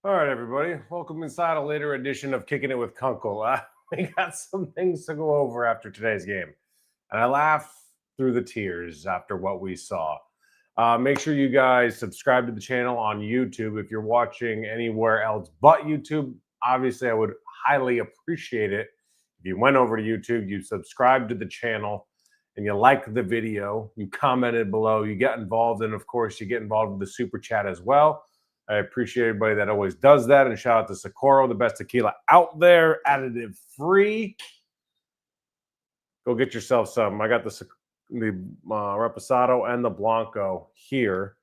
All right, everybody. Welcome inside a later edition of Kicking It with Kunkel. We got some things to go over after today's game. And I laugh through the tears after what we saw. Make sure you guys subscribe to the channel on YouTube. If you're watching anywhere else but YouTube, obviously I would highly appreciate it if you went over to YouTube, you subscribed to the channel, and you liked the video, you commented below, you get involved, and of course, you get involved with the super chat as well. I appreciate everybody that always does that. And shout out to Socorro, the best tequila out there, additive free. Go get yourself some. I got the Reposado and the Blanco here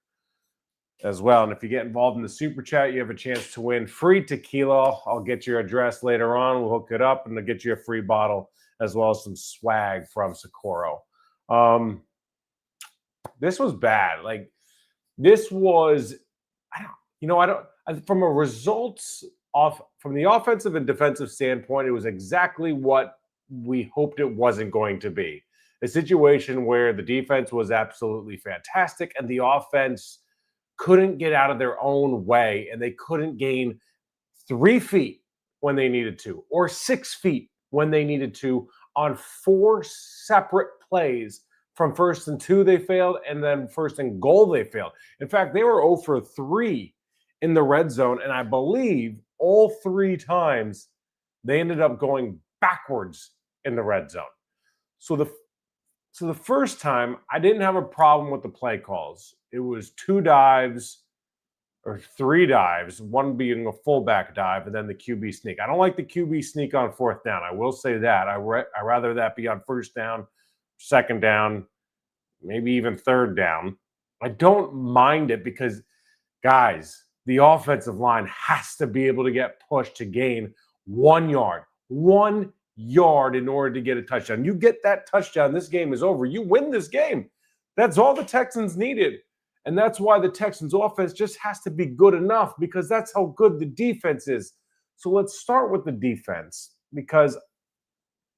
as well. And if you get involved in the super chat, you have a chance to win free tequila. I'll get your address later on. We'll hook it up and I'll get you a free bottle as well as some swag from Socorro. This was bad. Like, this was, from a results off from the offensive and defensive standpoint, it was exactly what we hoped it wasn't going to be. A situation where the defense was absolutely fantastic and the offense couldn't get out of their own way, and they couldn't gain 3 feet when they needed to, or 6 feet when they needed to on 4 separate plays. From 1st and 2, they failed, and then 1st and goal, they failed. In fact, they were 0 for 3 in the red zone, and I believe all 3 times they ended up going backwards in the red zone. So the first time, I didn't have a problem with the play calls. It was 2 dives or 3 dives, one being a fullback dive, and then the QB sneak. I don't like the QB sneak on 4th down. I will say that. I rather that be on 1st down, 2nd down, maybe even 3rd down. I don't mind it because, guys, the offensive line has to be able to get pushed to gain 1 yard. 1 yard in order to get a touchdown. You get that touchdown, this game is over. You win this game. That's all the Texans needed. And that's why the Texans offense just has to be good enough, because that's how good the defense is. So let's start with the defense, because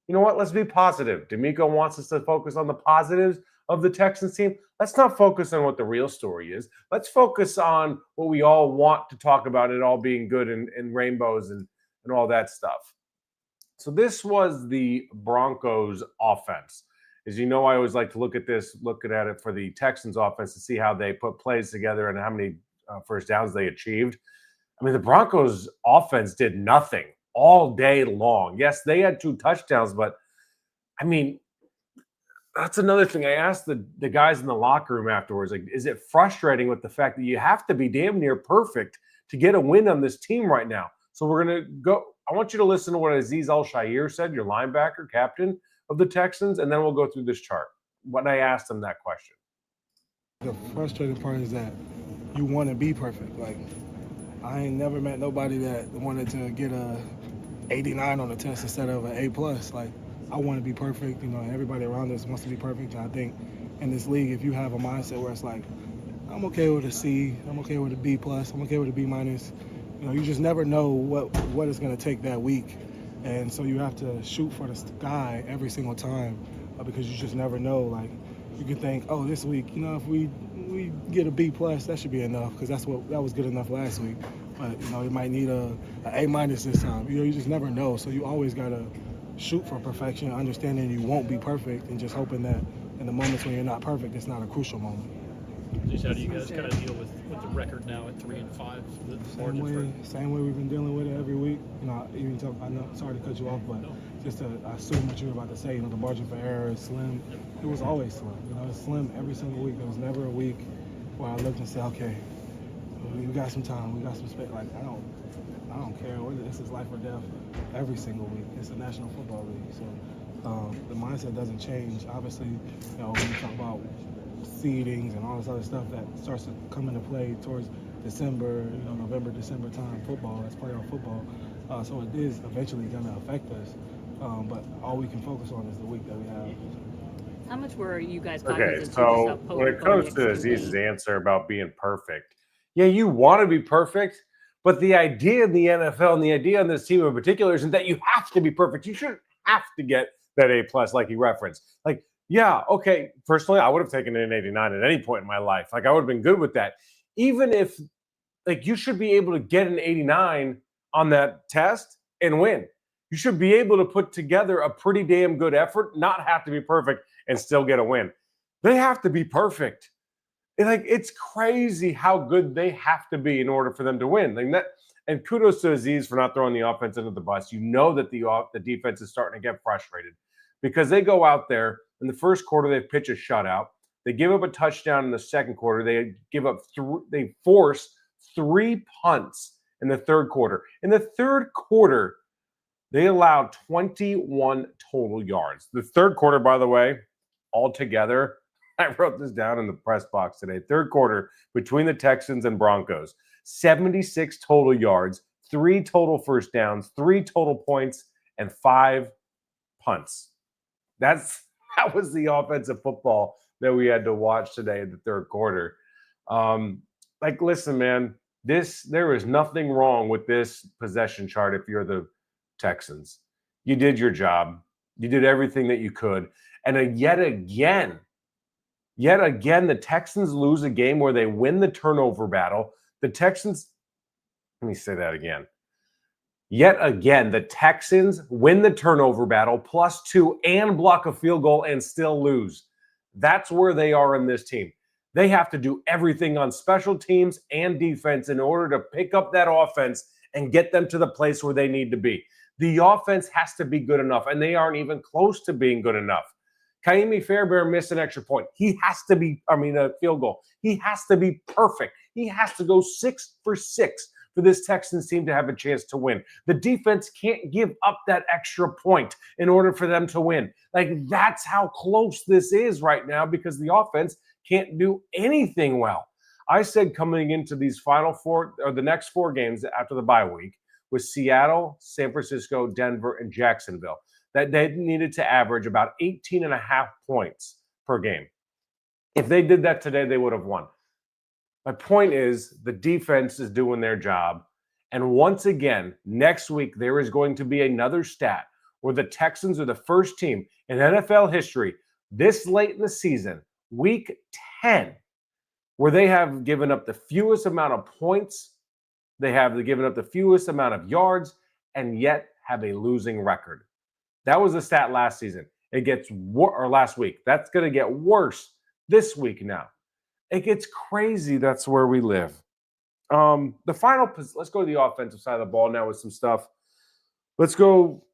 you know what? Let's be positive. DeMeco wants us to focus on the positives of the Texans team. Let's not focus on what the real story is. Let's focus on what we all want to talk about, it all being good and rainbows and all that stuff. So this was the Broncos offense. As you know, I always like to look at it for the Texans offense to see how they put plays together and how many first downs they achieved. I mean, the Broncos offense did nothing all day long. Yes, they had 2 touchdowns, but I mean, that's another thing. I asked the guys in the locker room afterwards, like, is it frustrating with the fact that you have to be damn near perfect to get a win on this team right now? So we're going to go. I want you to listen to what Azeez Al-Shaair said, your linebacker, captain of the Texans, and then we'll go through this chart. When I asked him that question. The frustrating part is that you want to be perfect. Like, I ain't never met nobody that wanted to get a 89 on the test instead of an A+. Like, I want to be perfect. You know, everybody around us wants to be perfect. And I think in this league, if you have a mindset where it's like, I'm okay with a C, I'm okay with a B+, I'm okay with a B-, you know, you just never know what it's going to take that week. And so you have to shoot for the sky every single time because you just never know. Like, you can think, oh, this week, you know, if we get a B+, that should be enough, because that was good enough last week. But, you know, you might need a A- this time. You know, you just never know. So you always got to shoot for perfection, understanding you won't be perfect, and just hoping that in the moments when you're not perfect, it's not a crucial moment. Just how do you guys kind of deal with the record now at 3-5? Same way we've been dealing with it every week. You know, I know, sorry to cut you off, but just to assume what you were about to say. You know, the margin for error is slim. It was always slim. You know, it's slim every single week. There was never a week where I looked and said, okay, we got some time, we got some space. Like, I don't care whether this is life or death. Every single week, it's a National Football League, so the mindset doesn't change. Obviously, you know, when you talk about seedings and all this other stuff that starts to come into play towards December, you know, November, December time football, that's playoff football. So it is eventually going to affect us. But all we can focus on is the week that we have. How much were you guys Okay, so when it comes to Aziz's answer about being perfect, yeah, you want to be perfect, but the idea in the NFL and the idea on this team in particular isn't that you have to be perfect. You shouldn't have to get that A+ like he referenced. Like, yeah, okay, personally, I would have taken an 89 at any point in my life. Like, I would have been good with that. Even if like you should be able to get an 89 on that test and win. You should be able to put together a pretty damn good effort, not have to be perfect and still get a win. They have to be perfect. It's crazy how good they have to be in order for them to win. And kudos to Aziz for not throwing the offense into the bus. You know that the defense is starting to get frustrated because they go out there in the first quarter, they pitch a shutout. They give up a touchdown in the second quarter. They force 3 punts in the third quarter. In the third quarter, they allowed 21 total yards. The third quarter, by the way, altogether, I wrote this down in the press box today. Third quarter between the Texans and Broncos, 76 total yards, 3 total first downs, 3 total points, and 5 punts. That was the offensive football that we had to watch today in the third quarter. Listen, man, there is nothing wrong with this possession chart if you're the Texans. You did your job. You did everything that you could. And yet again, the Texans lose a game where they win the turnover battle. Let me say that again. Yet again, the Texans win the turnover battle +2 and block a field goal and still lose. That's where they are in this team. They have to do everything on special teams and defense in order to pick up that offense and get them to the place where they need to be. The offense has to be good enough, and they aren't even close to being good enough. Kaimi Fairbairn missed an extra point. He has to be, a field goal. He has to be perfect. He has to go 6 for 6 for this Texans team to have a chance to win. The defense can't give up that extra point in order for them to win. That's how close this is right now because the offense can't do anything well. I said coming into these final 4 or the next 4 games after the bye week with Seattle, San Francisco, Denver, and Jacksonville, that they needed to average about 18.5 points per game. If they did that today, they would have won. My point is the defense is doing their job. And once again, next week, there is going to be another stat where the Texans are the first team in NFL history this late in the season, week 10, where they have given up the fewest amount of points, they have given up the fewest amount of yards, and yet have a losing record. That was the stat last season. It gets last week. That's going to get worse this week now. It gets crazy. That's where we live. Let's go to the offensive side of the ball now with some stuff. Let's go.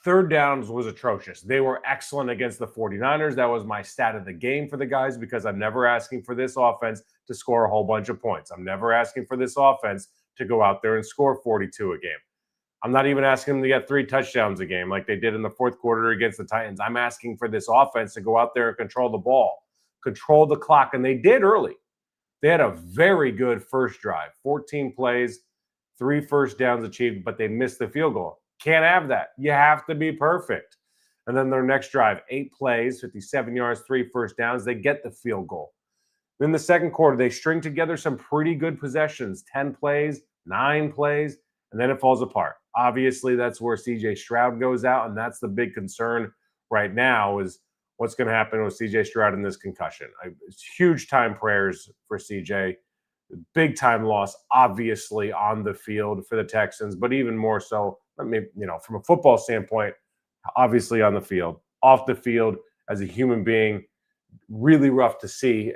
Third downs was atrocious. They were excellent against the 49ers. That was my stat of the game for the guys because I'm never asking for this offense to score a whole bunch of points. I'm never asking for this offense to go out there and score 42 a game. I'm not even asking them to get 3 touchdowns a game like they did in the fourth quarter against the Titans. I'm asking for this offense to go out there and control the ball, control the clock, and they did early. They had a very good first drive, 14 plays, 3 first downs achieved, but they missed the field goal. Can't have that. You have to be perfect. And then their next drive, 8 plays, 57 yards, 3 first downs. They get the field goal. Then the second quarter, they string together some pretty good possessions, 10 plays, 9 plays, and then it falls apart. Obviously, that's where CJ Stroud goes out, and that's the big concern right now is what's going to happen with CJ Stroud in this concussion. It's huge time prayers for CJ. Big time loss, obviously, on the field for the Texans, but even more so, from a football standpoint, obviously on the field. Off the field, as a human being, really rough to see.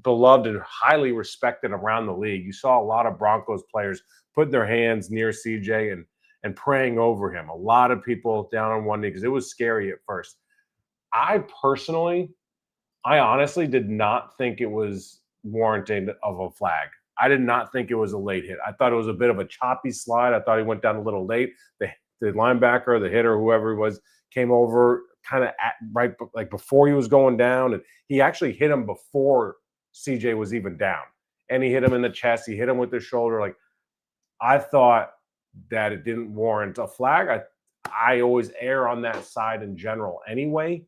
Beloved and highly respected around the league. You saw a lot of Broncos players put their hands near CJ and praying over him. A lot of people down on one knee because it was scary at first. I honestly did not think it was warranted of a flag. I did not think it was a late hit. I thought it was a bit of a choppy slide. I thought he went down a little late. The linebacker, the hitter, whoever it was, came over kind of right before he was going down, and he actually hit him before CJ was even down. And he hit him in the chest. He hit him with the shoulder. I thought that it didn't warrant a flag. I always err on that side in general anyway.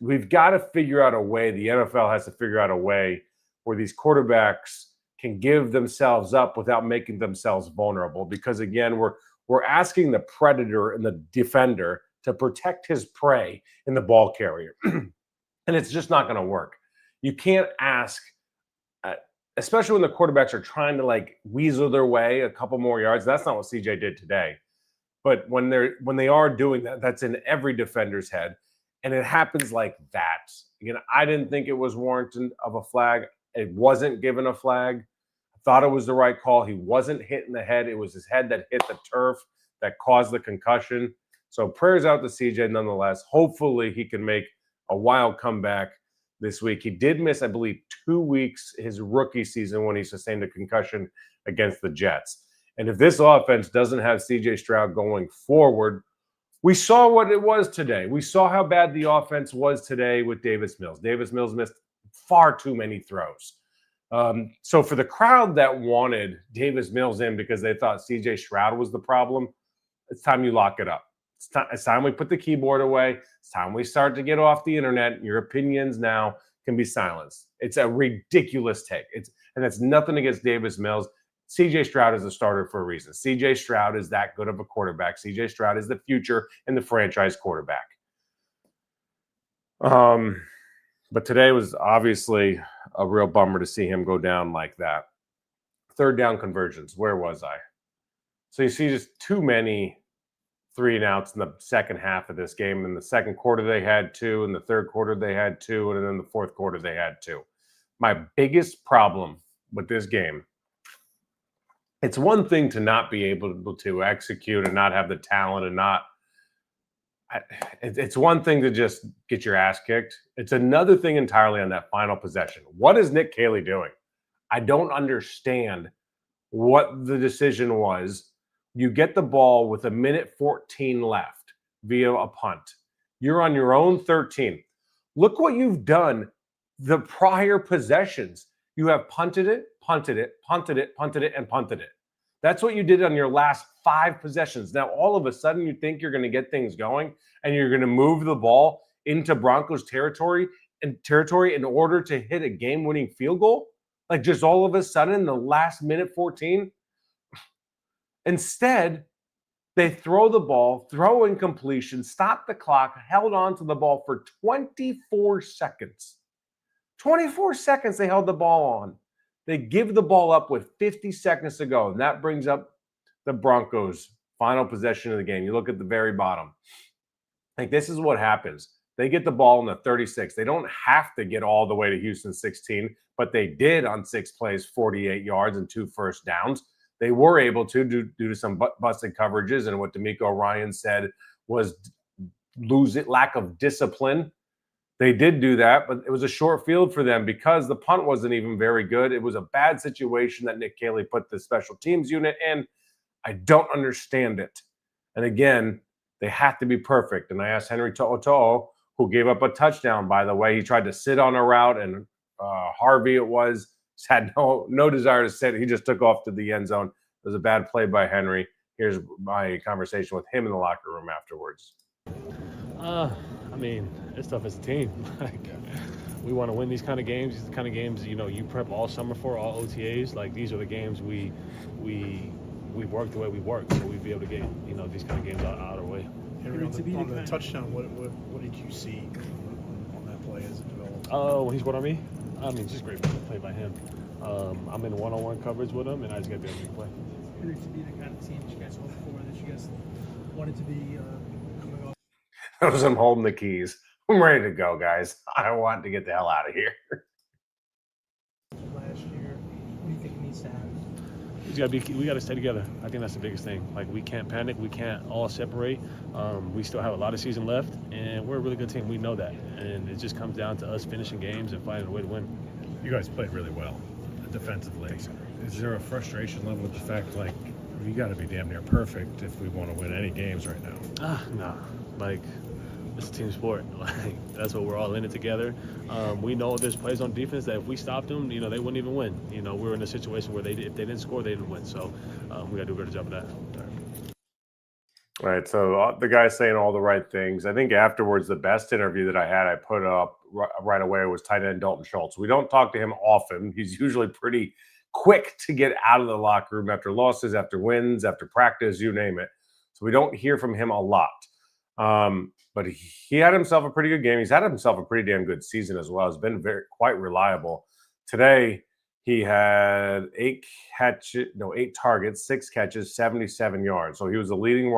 We've got to figure out a way. The NFL has to figure out a way where these quarterbacks can give themselves up without making themselves vulnerable. Because again, we're asking the predator and the defender to protect his prey in the ball carrier, and it's just not going to work. You can't ask especially when the quarterbacks are trying to like weasel their way a couple more yards. That's not what CJ did today. But when they are doing that, that's in every defender's head, and it happens like that. Again, I didn't think it was warranted of a flag. It wasn't given a flag. I thought it was the right call. He wasn't hit in the head. It was his head that hit the turf that caused the concussion. So prayers out to CJ nonetheless. Hopefully he can make a wild comeback this week. He did miss, I believe, 2 weeks his rookie season when he sustained a concussion against the Jets. And if this offense doesn't have CJ Stroud going forward, we saw what it was today. We saw how bad the offense was today with Davis Mills. Davis Mills missed far too many throws. So for the crowd that wanted Davis Mills in because they thought CJ Stroud was the problem, it's time you lock it up. It's time we put the keyboard away. It's time we start to get off the internet. Your opinions now can be silenced. It's a ridiculous take. And it's nothing against Davis Mills. CJ Stroud is a starter for a reason. CJ Stroud is that good of a quarterback. CJ Stroud is the future and the franchise quarterback. But today was obviously a real bummer to see him go down like that. Third down conversions. Where was I? So you see just too many 3-and-outs in the second half of this game. In the second quarter, they had 2. In the third quarter, they had 2. And then in the fourth quarter, they had 2. My biggest problem with this game, it's one thing to not be able to execute and not have the talent and not – it's one thing to just get your ass kicked. It's another thing entirely on that final possession. What is Nick Caley doing? I don't understand what the decision was. You get the ball with 1:14 left via a punt. You're on your own 13. Look what you've done the prior possessions. You have punted it, punted it, punted it, punted it, and punted it. That's what you did on your last 5 possessions. Now, all of a sudden, you think you're going to get things going and you're going to move the ball into Broncos territory in order to hit a game-winning field goal? Like just all of a sudden, the last minute 14? Instead, they throw the ball, throw incompletion, stop the clock, held on to the ball for 24 seconds. 24 seconds they held the ball on. They give the ball up with 50 seconds to go, and that brings up the Broncos' final possession of the game. You look at the very bottom. Like, this is what happens. They get the ball in the 36. They don't have to get all the way to Houston 16, but they did on 6 plays, 48 yards and 2 first downs. They were able to due to some busted coverages and what DeMeco Ryans said was lack of discipline. They did do that, but it was a short field for them because the punt wasn't even very good. It was a bad situation that Nick Caley put the special teams unit in. I don't understand it. And again, they have to be perfect. And I asked Henry To'oto'o, who gave up a touchdown, by the way. He tried to sit on a route, and Harvey had no desire to sit. He just took off to the end zone. It was a bad play by Henry. Here's my conversation with him in the locker room afterwards. I mean, it's tough as a team. Like, we want to win these kind of games. These are the kind of games, you prep all summer for, all OTAs. Like, these are the games we work the way we work, so we'd be able to get, these kind of games out of our way. Henry, on the touchdown, what did you see on that play as it developed? When he scored on me? I mean, just great play by him. I'm in one-on-one coverage with him, and I just got to be able to play. Henry, to be the kind of team that you guys hoped for, that you guys wanted to be coming off. That was him holding the keys. I'm ready to go, guys. I want to get the hell out of here. Last year, what do you think needs to happen? We got to stay together. I think that's the biggest thing. Like, we can't panic. We can't all separate. We still have a lot of season left, and we're a really good team. We know that, and it just comes down to us finishing games and finding a way to win. You guys played really well defensively. Is there a frustration level with the fact, like, you got to be damn near perfect if we want to win any games right now? No. Like, it's a team sport. Like, that's what we're all in it together. We know there's plays on defense that if we stopped them, they wouldn't even win. We're in a situation where if they didn't score, they didn't win. So we got to do a better job of that. All right, so the guy's saying all the right things. I think afterwards, the best interview that I had, I put up right away, was tight end Dalton Schultz. We don't talk to him often. He's usually pretty quick to get out of the locker room after losses, after wins, after practice, you name it. So we don't hear from him a lot. But he had himself a pretty good game. He's had himself a pretty damn good season as well. He's been quite reliable. Today, He had 8 targets, 6 catches, 77 yards. So he was the leading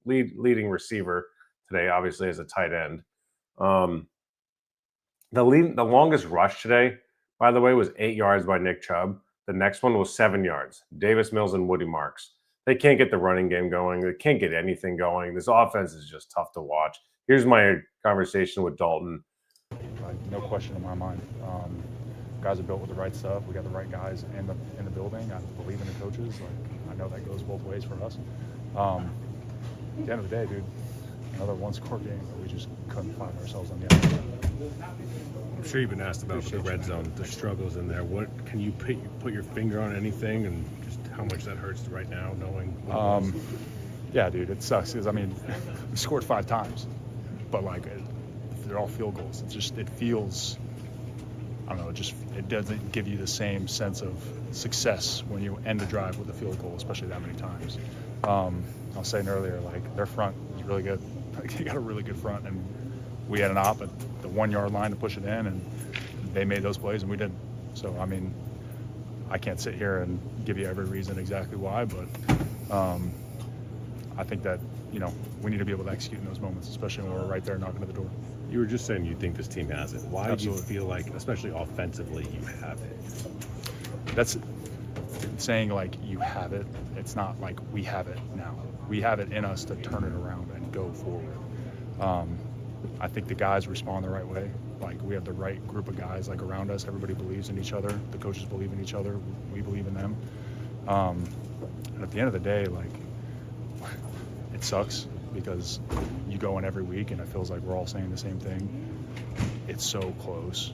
leading receiver today, obviously as a tight end. The longest rush today, by the way, was 8 yards by Nick Chubb. The next one was 7 yards. Davis Mills and Woody Marks. They can't get the running game going. They can't get anything going. This offense is just tough to watch. Here's my conversation with Dalton. No question in my mind. Guys are built with the right stuff. We got the right guys in the building. I believe in the coaches. I know that goes both ways for us. At the end of the day, dude, another one-score game that we just couldn't find ourselves on the other side. I'm sure you've been asked about the red zone, the struggles in there. What can you put your finger on anything, and just how much that hurts right now, knowing? Yeah, dude, it sucks because we scored 5 times, but they're all field goals. It feels. I don't know, it doesn't give you the same sense of success when you end a drive with a field goal, especially that many times. I was saying earlier, their front is really good. They got a really good front, and we had an op at the 1 yard line to push it in, and they made those plays, and we didn't. So, I can't sit here and give you every reason exactly why, but I think that, we need to be able to execute in those moments, especially when we're right there knocking at the door. You were just saying you think this team has it. Why Absolutely. do you feel like, especially offensively, you have it? That's saying you have it. It's not like we have it now. We have it in us to turn it around and go forward. I think the guys respond the right way. We have the right group of guys around us. Everybody believes in each other. The coaches believe in each other. We believe in them. And at the end of the day, it sucks because you go in every week and it feels like we're all saying the same thing. It's so close,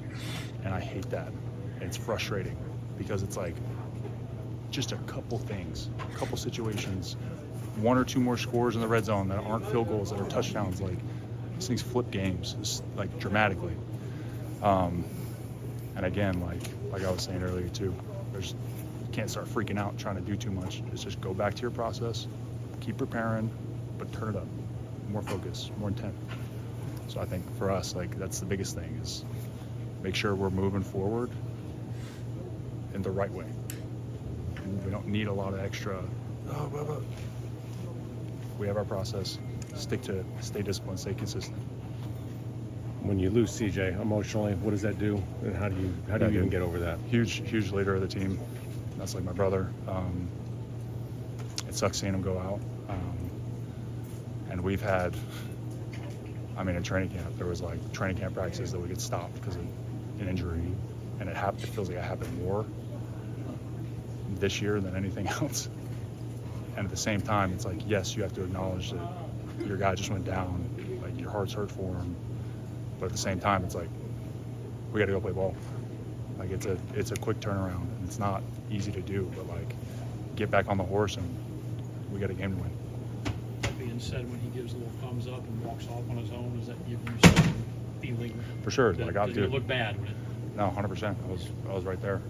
and I hate that. And it's frustrating because it's just a couple things, a couple situations, 1 or 2 more scores in the red zone that aren't field goals, that are touchdowns. These things flip games dramatically. And again, like I was saying earlier too, you can't start freaking out trying to do too much. It's just go back to your process, keep preparing, but turn it up, more focus, more intent. So I think for us, that's the biggest thing, is make sure we're moving forward in the right way. We don't need a lot of extra. We have our process. Stick to it. Stay disciplined. Stay consistent. When you lose CJ emotionally, what does that do, and how do you even get over that? Huge leader of the team. That's my brother. It sucks seeing him go out. And we've had, in training camp, there was training camp practices that we get stopped because of an injury, and it feels like it happened more this year than anything else. And at the same time, it's yes, you have to acknowledge that your guy just went down, your heart's hurt for him, but at the same time, it's we got to go play ball. It's a quick turnaround, and it's not easy to do, but get back on the horse, and we got a game to win. That being said, when he gives a little thumbs up and walks off on his own, does that give you some feeling? For sure. Does it look bad when it? No, 100%. I was right there.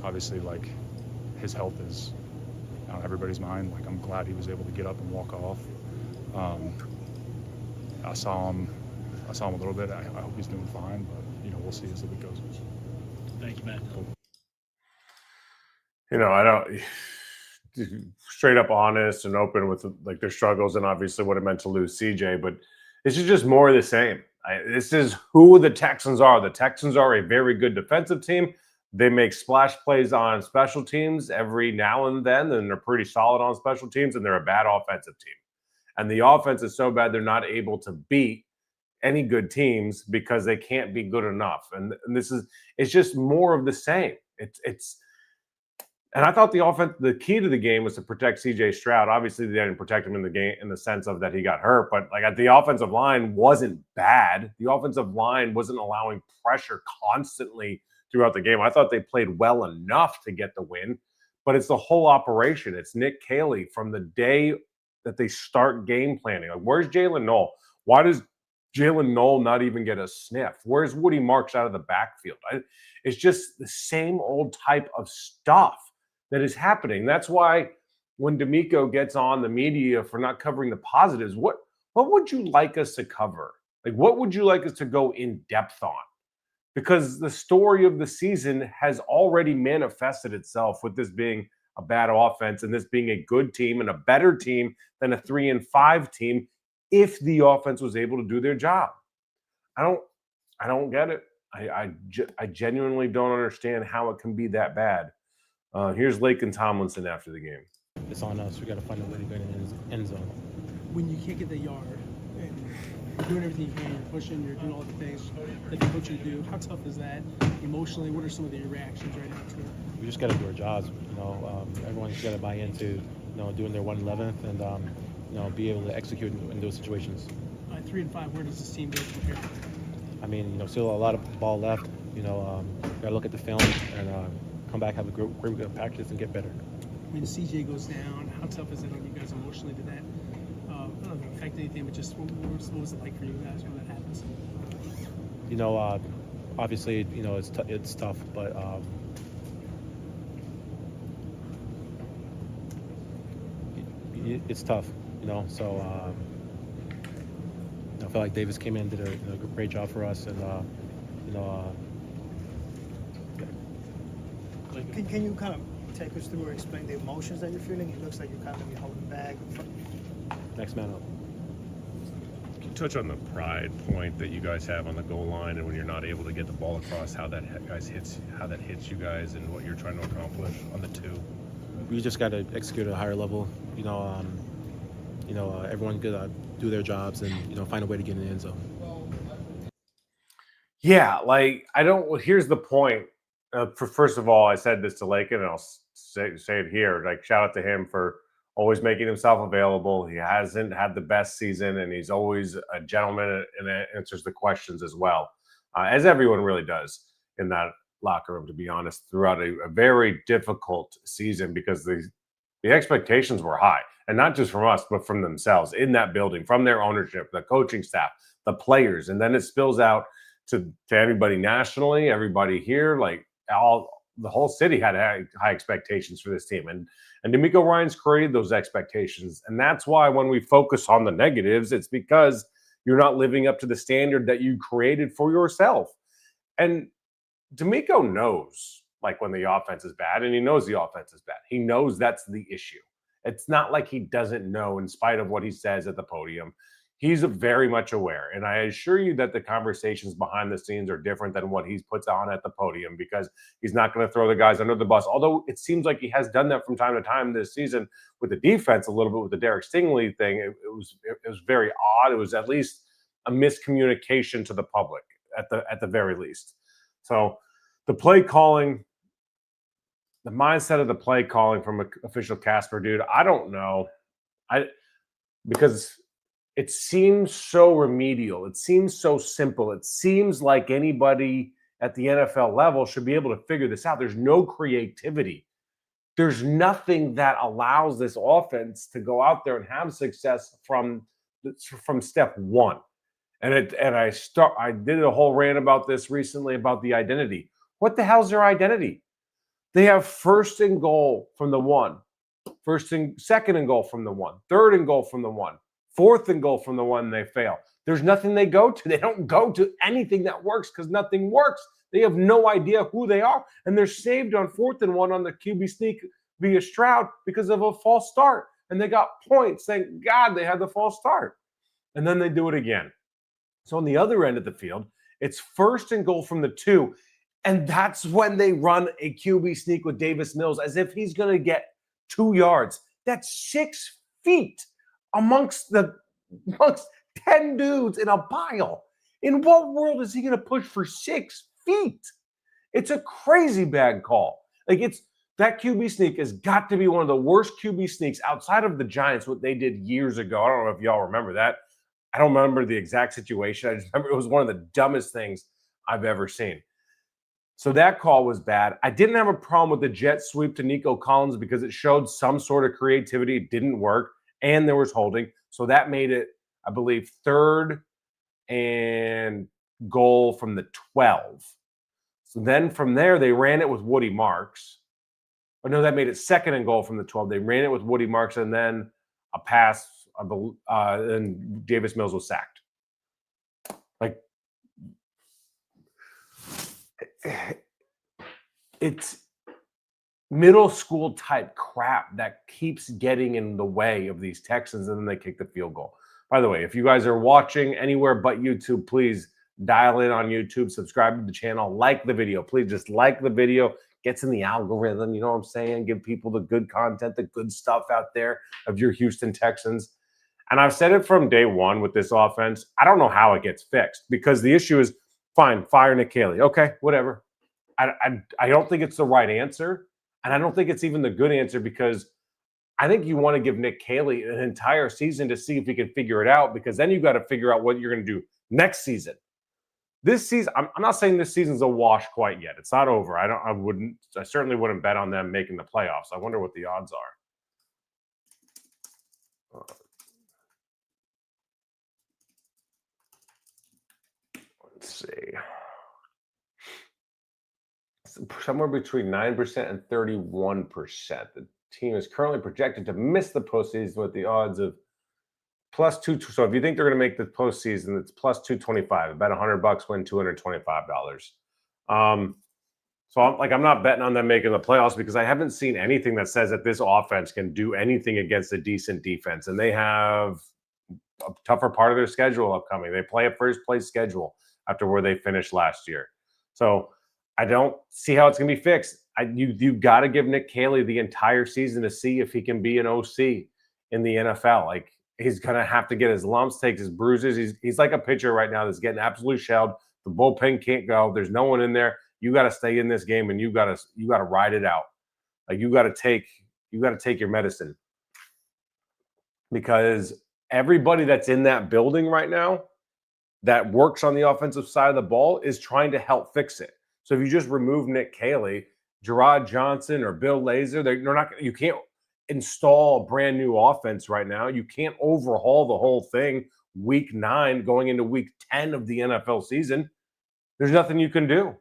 Obviously, his health is on everybody's mind. I'm glad he was able to get up and walk off. I saw him a little bit. I hope he's doing fine, but we'll see as the week goes. Thank you, Matt. I don't straight up honest and open with their struggles and obviously what it meant to lose CJ, but this is just more of the same. This is who the Texans are. The Texans are a very good defensive team. They make splash plays on special teams every now and then, and they're pretty solid on special teams, and they're a bad offensive team. And the offense is so bad they're not able to beat any good teams because they can't be good enough. And it's just more of the same. And I thought the key to the game was to protect CJ Stroud. Obviously, they didn't protect him in the game in the sense of that he got hurt, but the offensive line wasn't bad. The offensive line wasn't allowing pressure constantly throughout the game. I thought they played well enough to get the win, but it's the whole operation. It's Nick Caley from the day that they start game planning. Where's Jalen Knoll? Why does Jalen Knoll not even get a sniff? Where's Woody Marks out of the backfield? It's just the same old type of stuff that is happening. That's why when DeMeco gets on the media for not covering the positives, what would you like us to cover? What would you like us to go in depth on? because the story of the season has already manifested itself with this being a bad offense and this being a good team and a better team than a 3-5 team if the offense was able to do their job. I don't get it. I genuinely don't understand how it can be that bad. Here's Laken Tomlinson after the game. It's on us. We got to find a way to get in the end zone. When you can't get the yard and you're doing everything you can, you're pushing, you're doing all the things that they coach you to do, how tough is that emotionally? What are some of your reactions right now to it? We just got to do our jobs. Everyone's got to buy into doing their 1/11th and be able to execute in those situations. 3-5, where does this team go from here? I mean, still a lot of ball left. Got to look at the film and come back, have a great practice, and get better. When CJ goes down, how tough is it on you guys emotionally? Did that I don't know, affect anything, but just what was it like for you guys when that happens? Obviously, it's tough, but it's tough, So I feel like Davis came in and did a great job for us, and Can you kind of take us through or explain the emotions that you're feeling? It looks like you're kind of maybe holding back. next man up. Can you touch on the pride point that you guys have on the goal line, and when you're not able to get the ball across, how that hits you guys, and what you're trying to accomplish on the two? We just got to execute at a higher level. Everyone got to do their jobs and find a way to get in the end zone. Yeah, here's the point. First of all, I said this to Laken, and I'll say it here. Shout out to him for always making himself available. He hasn't had the best season, and he's always a gentleman and answers the questions as well, as everyone really does in that locker room, to be honest, throughout a very difficult season, because the expectations were high, and not just from us, but from themselves in that building, from their ownership, the coaching staff, the players, and then it spills out to everybody nationally, everybody here, the whole city had high expectations for this team. And DeMeco Ryans created those expectations. And that's why when we focus on the negatives, it's because you're not living up to the standard that you created for yourself. And DeMeco knows, when the offense is bad, and he knows the offense is bad. He knows that's the issue. It's not like he doesn't know, in spite of what he says at the podium. He's very much aware. And I assure you that the conversations behind the scenes are different than what he puts on at the podium, because he's not going to throw the guys under the bus. Although it seems like he has done that from time to time this season with the defense, a little bit with the Derek Stingley thing. It was very odd. It was at least a miscommunication to the public at the very least. So the play calling, the mindset of the play calling from official Casper, dude, I don't know. Because it seems so remedial. It seems so simple. It seems like anybody at the NFL level should be able to figure this out. There's no creativity. There's nothing that allows this offense to go out there and have success from step one. And I did a whole rant about this recently, about the identity. What the hell's their identity? They have first and goal from the 1, second and goal from the 1, third and goal from the 1, fourth and goal from the 1, they fail. There's nothing they go to. They don't go to anything that works, because nothing works. They have no idea who they are. And they're saved on 4th and 1 on the QB sneak via Stroud because of a false start. And they got points. Thank God they had the false start. And then they do it again. So on the other end of the field, it's first and goal from the 2. And that's when they run a QB sneak with Davis Mills as if he's going to get 2 yards. That's 6 feet amongst 10 dudes in a pile. In what world is he going to push for 6 feet? It's a crazy bad call. That QB sneak has got to be one of the worst QB sneaks outside of the Giants, what they did years ago. I don't know if y'all remember that. I don't remember the exact situation. I just remember it was one of the dumbest things I've ever seen. So that call was bad. I didn't have a problem with the jet sweep to Nico Collins because it showed some sort of creativity. It didn't work, and there was holding. So that made it, I believe, 3rd and goal from the 12. So then from there, they ran it with Woody Marks. Oh, no, that made it 2nd and goal from the 12. They ran it with Woody Marks, and then a pass, and Davis Mills was sacked. it's middle school type crap that keeps getting in the way of these Texans, and then they kick the field goal. By the way, if you guys are watching anywhere but YouTube, please dial in on YouTube, subscribe to the channel, like the video. Please just like the video. Gets in the algorithm, you know what I'm saying? Give people the good content, the good stuff out there of your Houston Texans. And I've said it from day one with this offense. I don't know how it gets fixed because the issue is, fine, fire Nick Caley. Okay, whatever. I don't think it's the right answer. And I don't think it's even the good answer because I think you want to give Nick Caley an entire season to see if he can figure it out, because then you got to figure out what you're going to do next season. This season, I'm not saying this season's a wash quite yet. It's not over. I certainly wouldn't bet on them making the playoffs. I wonder what the odds are. Let's see. Somewhere between 9% and 31%. The team is currently projected to miss the postseason with the odds of +2. So if you think they're going to make the postseason, it's +225. About $100 win $225. So I'm not betting on them making the playoffs because I haven't seen anything that says that this offense can do anything against a decent defense. And they have a tougher part of their schedule upcoming. They play a first place schedule after where they finished last year. So I don't see how it's going to be fixed. You've got to give Nick Caley the entire season to see if he can be an OC in the NFL. Like, he's going to have to get his lumps, take his bruises. He's like a pitcher right now that's getting absolutely shelled. The bullpen can't go. There's no one in there. You got to stay in this game, and you got to ride it out. Like, you got to take your medicine, because everybody that's in that building right now that works on the offensive side of the ball is trying to help fix it. So if you just remove Nick Caley, Gerard Johnson or Bill Lazor, they're not. You can't install a brand new offense right now. You can't overhaul the whole thing week 9 going into week 10 of the NFL season. There's nothing you can do.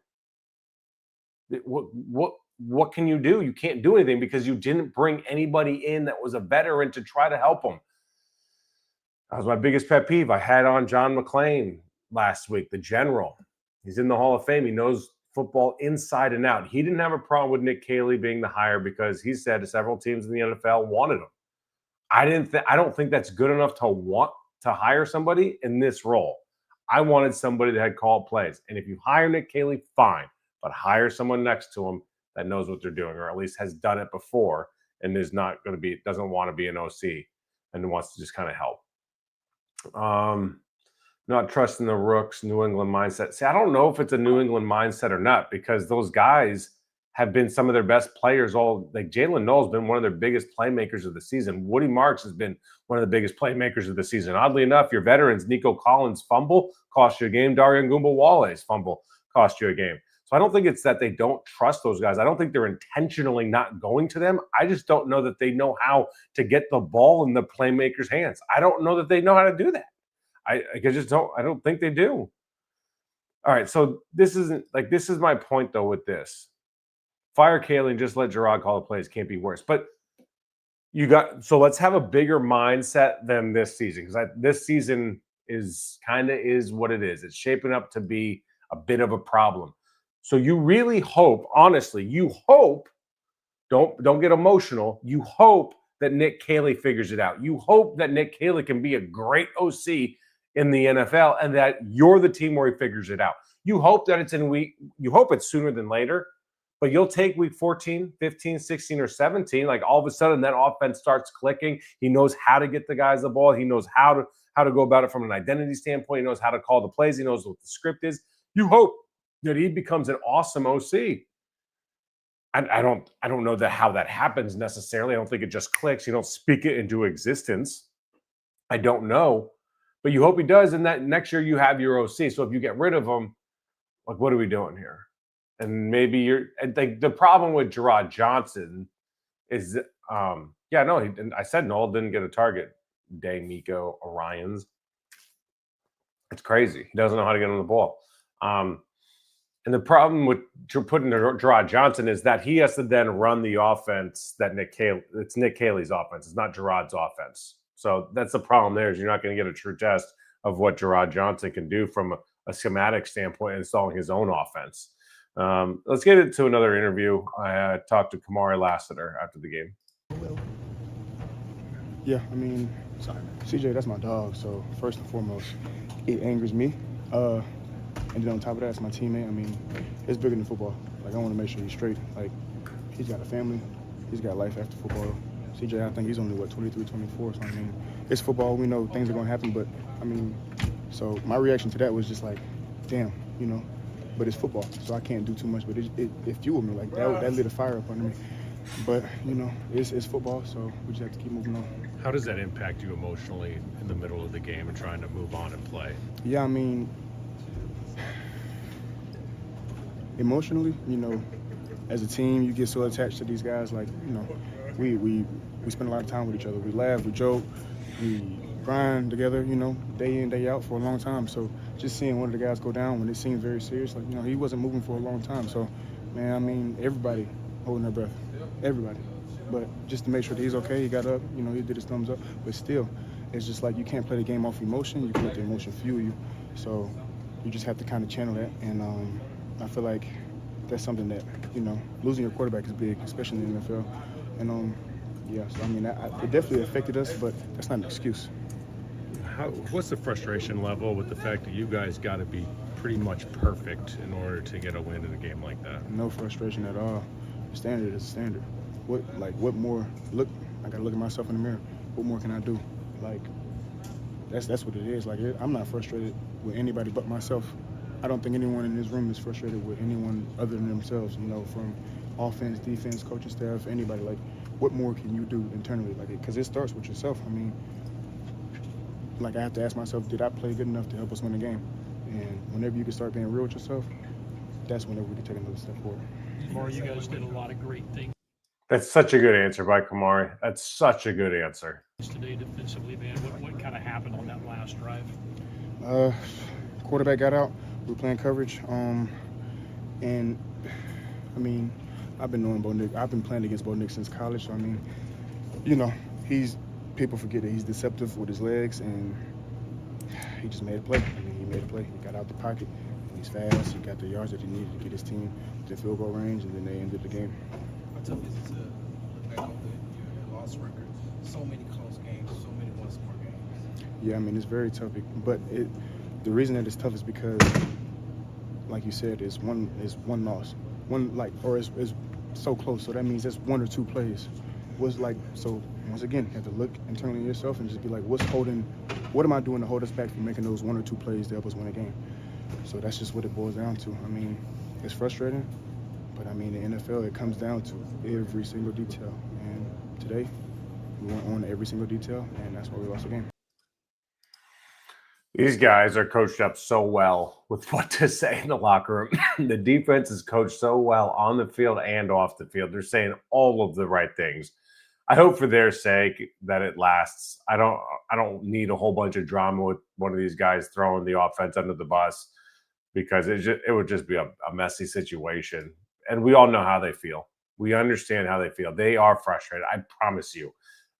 What can you do? You can't do anything because you didn't bring anybody in that was a veteran to try to help them. That was my biggest pet peeve. I had on John McClain last week, the general. He's in the Hall of Fame. He knows football inside and out. He didn't have a problem with Nick Caley being the hire because he said several teams in the NFL wanted him. I don't think that's good enough to want to hire somebody in this role. I wanted somebody that had called plays. And if you hire Nick Caley, fine, but hire someone next to him that knows what they're doing, or at least has done it before and doesn't want to be an OC and wants to just kind of help. Not trusting the Rooks, New England mindset. See, I don't know if it's a New England mindset or not, because those guys have been some of their best players. Like Jalen Noel's been one of their biggest playmakers of the season. Woody Marks has been one of the biggest playmakers of the season. Oddly enough, your veterans, Nico Collins' fumble cost you a game. Darian Gumbawale's fumble cost you a game. So I don't think it's that they don't trust those guys. I don't think they're intentionally not going to them. I just don't know that they know how to get the ball in the playmakers' hands. I don't know that they know how to do that. I don't think they do. All right, so this is my point though with this. Fire Caley and just let Gerard call the plays. Can't be worse. But let's have a bigger mindset than this season, because this season is what it is. It's shaping up to be a bit of a problem. So you really hope, honestly, don't get emotional. You hope that Nick Caley figures it out. You hope that Nick Caley can be a great OC in the NFL and that you're the team where he figures it out. You hope that you hope it's sooner than later, but you'll take week 14, 15, 16, or 17. Like, all of a sudden that offense starts clicking. He knows how to get the guys the ball. He knows how to go about it from an identity standpoint. He knows how to call the plays. He knows what the script is. You hope that he becomes an awesome OC. I don't know how that happens necessarily. I don't think it just clicks. You don't speak it into existence. I don't know. But you hope he does, and that next year you have your OC. So if you get rid of him, like, what are we doing here? And maybe the problem with Gerard Johnson is, I said Noel didn't get a target. DeMeco Ryans. It's crazy. He doesn't know how to get on the ball. And the problem with putting Gerard Johnson is that he has to then run the offense it's Nick Caley's offense. It's not Gerard's offense. So that's the problem there, is you're not going to get a true test of what Gerard Johnson can do from a schematic standpoint, installing his own offense. Let's get into another interview. I talked to Kamari Lassiter after the game. Yeah, I mean, CJ, that's my dog. So first and foremost, it angers me. And then on top of that, it's my teammate. I mean, it's bigger than football. Like, I want to make sure he's straight. Like, he's got a family. He's got life after football. CJ, I think he's only, 23, 24. So, I mean, it's football. We know things are going to happen. But, I mean, so my reaction to that was just like, damn, you know. But it's football, so I can't do too much. But it fueled me. Like, that lit a fire up under me. But, you know, it's football, so we just have to keep moving on. How does that impact you emotionally in the middle of the game and trying to move on and play? Yeah, I mean, emotionally, you know, as a team, you get so attached to these guys. Like, you know, we spend a lot of time with each other. We laugh, we joke, we grind together, you know, day in, day out for a long time. So just seeing one of the guys go down when it seemed very serious, like, you know, he wasn't moving for a long time. So, man, I mean, everybody holding their breath, everybody. But just to make sure that he's okay, he got up, you know, he did his thumbs up. But still, it's just like you can't play the game off emotion. You can let the emotion fuel you. So you just have to kind of channel that. And I feel like that's something that, you know, losing your quarterback is big, especially in the NFL. And, yeah, so, I mean, it definitely affected us, but that's not an excuse. What's the frustration level with the fact that you guys got to be pretty much perfect in order to get a win in a game like that? No frustration at all. The standard is the standard. What more? Look, I gotta look at myself in the mirror. What more can I do? Like, that's what it is. Like, I'm not frustrated with anybody but myself. I don't think anyone in this room is frustrated with anyone other than themselves. You know, from offense, defense, coaching staff, anybody. Like, what more can you do internally? Like, because it starts with yourself. I mean, like, I have to ask myself, did I play good enough to help us win the game? And whenever you can start being real with yourself, that's whenever we can take another step forward. Kamari, you guys did a lot of great things That's such a good answer by Kamari. That's such a good answer. today defensively, man. What kind of happened on that last drive? Quarterback got out. We were playing coverage. And, I mean, I've been knowing Bo Nix. I've been playing against Bo Nix since college. So, I mean, you know, people forget that he's deceptive with his legs, and he just made a play. I mean, he made a play. He got out the pocket. He's fast. He got the yards that he needed to get his team to field goal range, and then they ended the game. How tough is it to look back over your loss record? So many close games, so many one-score games. Yeah, I mean, it's very tough. But the reason that it's tough is because, like you said, it's one loss. It's so close. So that means that's one or two plays. So once again, you have to look internally at yourself and just be like, what am I doing to hold us back from making those one or two plays to help us win a game? So that's just what it boils down to. I mean, it's frustrating, but I mean, in the NFL, it comes down to every single detail. And today, we went on every single detail, and that's why we lost the game. These guys are coached up so well with what to say in the locker room. The defense is coached so well on the field and off the field. They're saying all of the right things. I hope for their sake that it lasts. I don't need a whole bunch of drama with one of these guys throwing the offense under the bus, because it would just be a messy situation. And we all know how they feel. We understand how they feel. They are frustrated. I promise you.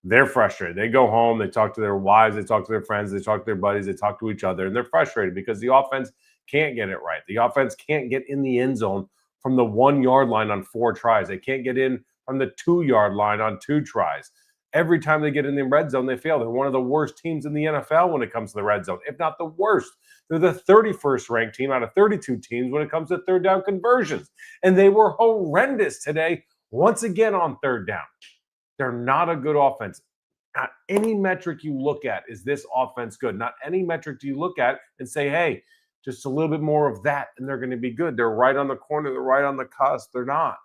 They're frustrated. They go home, they talk to their wives, they talk to their friends, they talk to their buddies, they talk to each other, and they're frustrated because the offense can't get it right. The offense can't get in the end zone from the 1 yard line on 4 tries. They can't get in from the 2 yard line on 2 tries. Every time they get in the red zone, they fail. They're one of the worst teams in the NFL when it comes to the red zone, if not the worst. They're the 31st ranked team out of 32 teams when it comes to third down conversions. And they were horrendous today, once again on third down. They're not a good offense. Not any metric you look at is this offense good. Not any metric do you look at and say, hey, just a little bit more of that and they're going to be good. They're right on the corner. They're right on the cusp. They're not.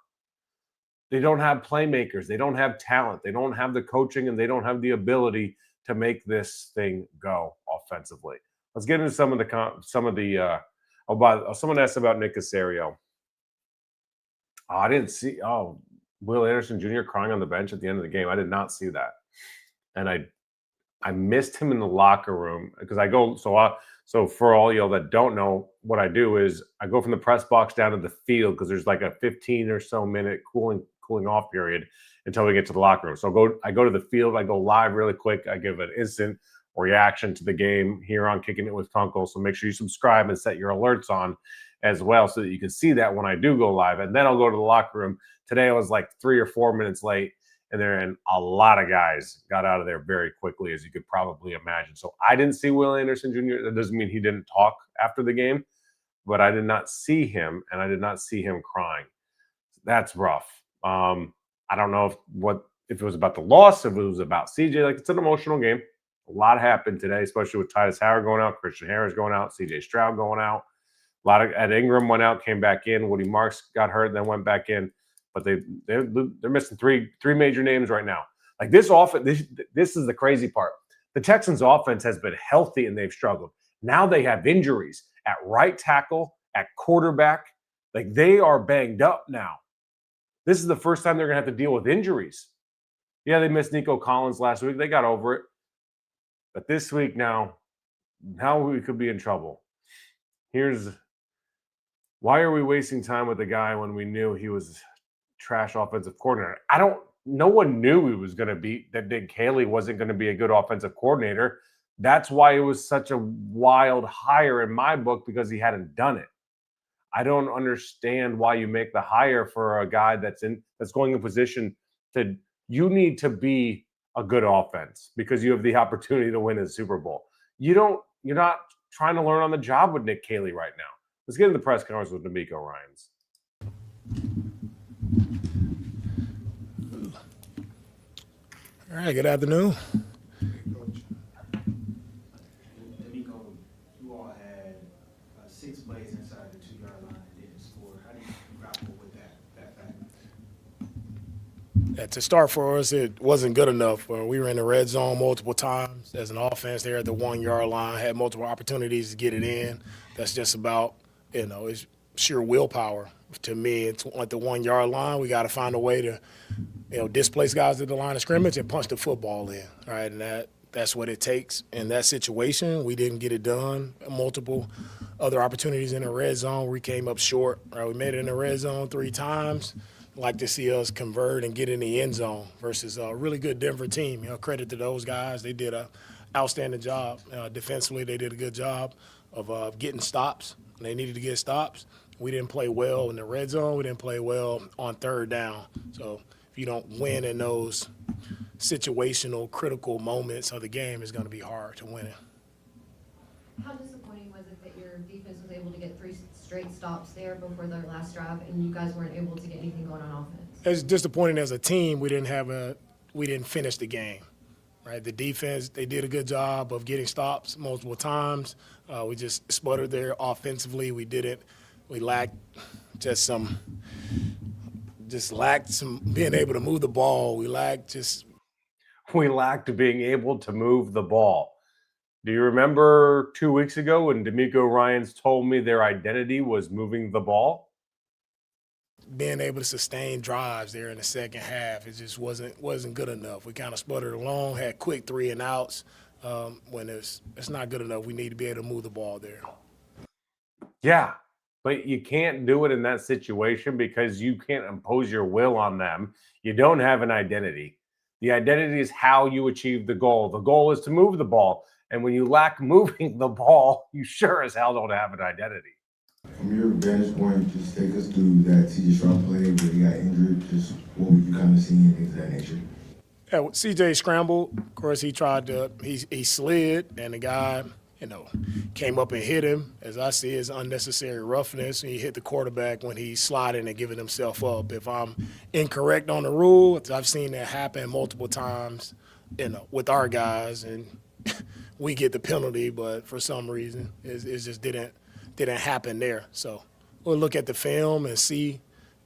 They don't have playmakers. They don't have talent. They don't have the coaching, and they don't have the ability to make this thing go offensively. Let's get into someone asked about Nick Caserio. I didn't see. Will Anderson Jr. crying on the bench at the end of the game. I did not see that. And I missed him in the locker room because I go, so for all y'all that don't know, what I do is I go from the press box down to the field because there's like a 15 or so minute cooling off period until we get to the locker room. So I go to the field, I go live really quick. I give an instant reaction to the game here on Kicking It with Kunkel. So make sure you subscribe and set your alerts on. as well so that you can see that when I do go live. And then I'll go to the locker room. Today I was like 3 or 4 minutes late, and a lot of guys got out of there very quickly, as you could probably imagine. So I didn't see Will Anderson Jr. That doesn't mean he didn't talk after the game, but I did not see him, and I did not see him crying. That's rough. I don't know if it was about the loss, if it was about CJ. Like, it's an emotional game. A lot happened today, especially with Titus Howard going out, Christian Harris going out, CJ Stroud going out. A lot of Ed Ingram went out, came back in. Woody Marks got hurt, then went back in. But they're missing three major names right now. Like, this offense, this is the crazy part. The Texans' offense has been healthy and they've struggled. Now they have injuries at right tackle, at quarterback. Like, they are banged up now. This is the first time they're going to have to deal with injuries. Yeah, they missed Nico Collins last week. They got over it. But this week now we could be in trouble. Why are we wasting time with the guy when we knew he was trash offensive coordinator? No one knew that Nick Caley wasn't going to be a good offensive coordinator. That's why it was such a wild hire in my book, because he hadn't done it. I don't understand why you make the hire for a guy that's going in position you need to be a good offense because you have the opportunity to win a Super Bowl. You're not trying to learn on the job with Nick Caley right now. Let's get into the press conference with DeMeco Ryans. All right, good afternoon. Coach, DeMeco, you all had 6 plays inside the 2-yard line and didn't score. How do you grapple with that fact? To start for us, it wasn't good enough. We were in the red zone multiple times as an offense there at the 1-yard line, had multiple opportunities to get it in. That's just about, it's sheer willpower. To me, it's at the 1-yard line. We got to find a way to, displace guys at the line of scrimmage and punch the football in, right? And that's what it takes. In that situation, we didn't get it done. Multiple other opportunities in the red zone, we came up short. Right? We made it in the red zone 3 times. Like to see us convert and get in the end zone versus a really good Denver team. Credit to those guys. They did an outstanding job. Defensively, they did a good job of getting stops. They needed to get stops. We didn't play well in the red zone. We didn't play well on 3rd down. So if you don't win in those situational, critical moments of the game, it's going to be hard to win it. How disappointing was it that your defense was able to get 3 straight stops there before their last drive, and you guys weren't able to get anything going on offense? It's disappointing as a team. We didn't finish the game. Right, the defense, they did a good job of getting stops multiple times. We just sputtered there offensively. We lacked some being able to move the ball. We lacked being able to move the ball. Do you remember 2 weeks ago when DeMeco Ryans told me their identity was moving the ball? Being able to sustain drives there in the second half, it just wasn't good enough. We kind of sputtered along, had quick 3 and outs. When it's not good enough, we need to be able to move the ball there. Yeah, but you can't do it in that situation because you can't impose your will on them. You don't have an identity. The identity is how you achieve the goal. The goal is to move the ball. And when you lack moving the ball, you sure as hell don't have an identity. From your vantage point, just take us through that CJ Stroud play where he got injured. Just what were you kind of seeing, things of that nature? Yeah, CJ scrambled. Of course, he slid, and the guy, came up and hit him. As I see, it's unnecessary roughness. He hit the quarterback when he's sliding and giving himself up. If I'm incorrect on the rule, I've seen that happen multiple times, with our guys, and we get the penalty, but for some reason, it just didn't happen there. So we'll look at the film and see,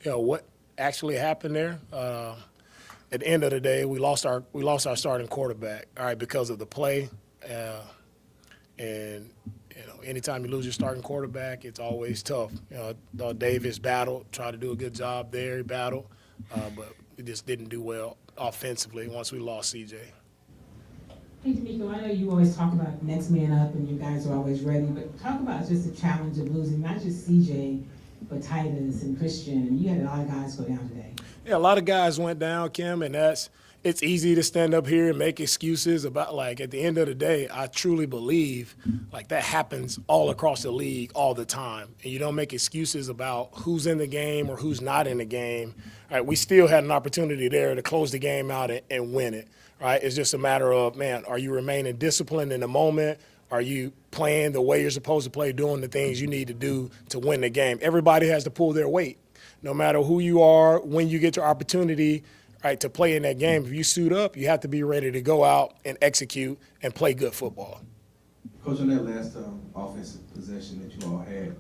what actually happened there. At the end of the day, we lost our starting quarterback, all right, because of the play. And anytime you lose your starting quarterback, it's always tough. Davis battled, tried to do a good job there. He battled, but we just didn't do well offensively once we lost CJ. Hey, DeMeco, I know you always talk about next man up and you guys are always ready, but talk about just the challenge of losing not just CJ, but Titus and Christian. You had a lot of guys go down today. Yeah, a lot of guys went down, Kim, and it's easy to stand up here and make excuses about, like, at the end of the day, I truly believe, like, that happens all across the league all the time. And you don't make excuses about who's in the game or who's not in the game. Right? We still had an opportunity there to close the game out and win it. Right? It's just a matter of, man, are you remaining disciplined in the moment? Are you playing the way you're supposed to play, doing the things you need to do to win the game? Everybody has to pull their weight. No matter who you are, when you get your opportunity, right, to play in that game, if you suit up, you have to be ready to go out and execute and play good football. Coach, on that last offensive possession that you all had.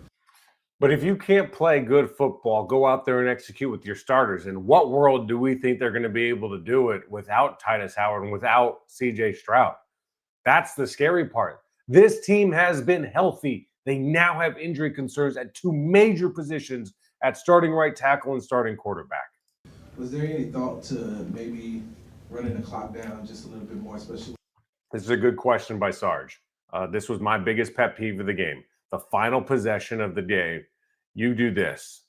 But if you can't play good football, go out there and execute with your starters. In what world do we think they're going to be able to do it without Titus Howard and without CJ Stroud? That's the scary part. This team has been healthy. They now have injury concerns at two major positions at starting right tackle and starting quarterback. Was there any thought to maybe running the clock down just a little bit more, especially? This is a good question by Sarge. This was my biggest pet peeve of the game. The final possession of the day, you do this.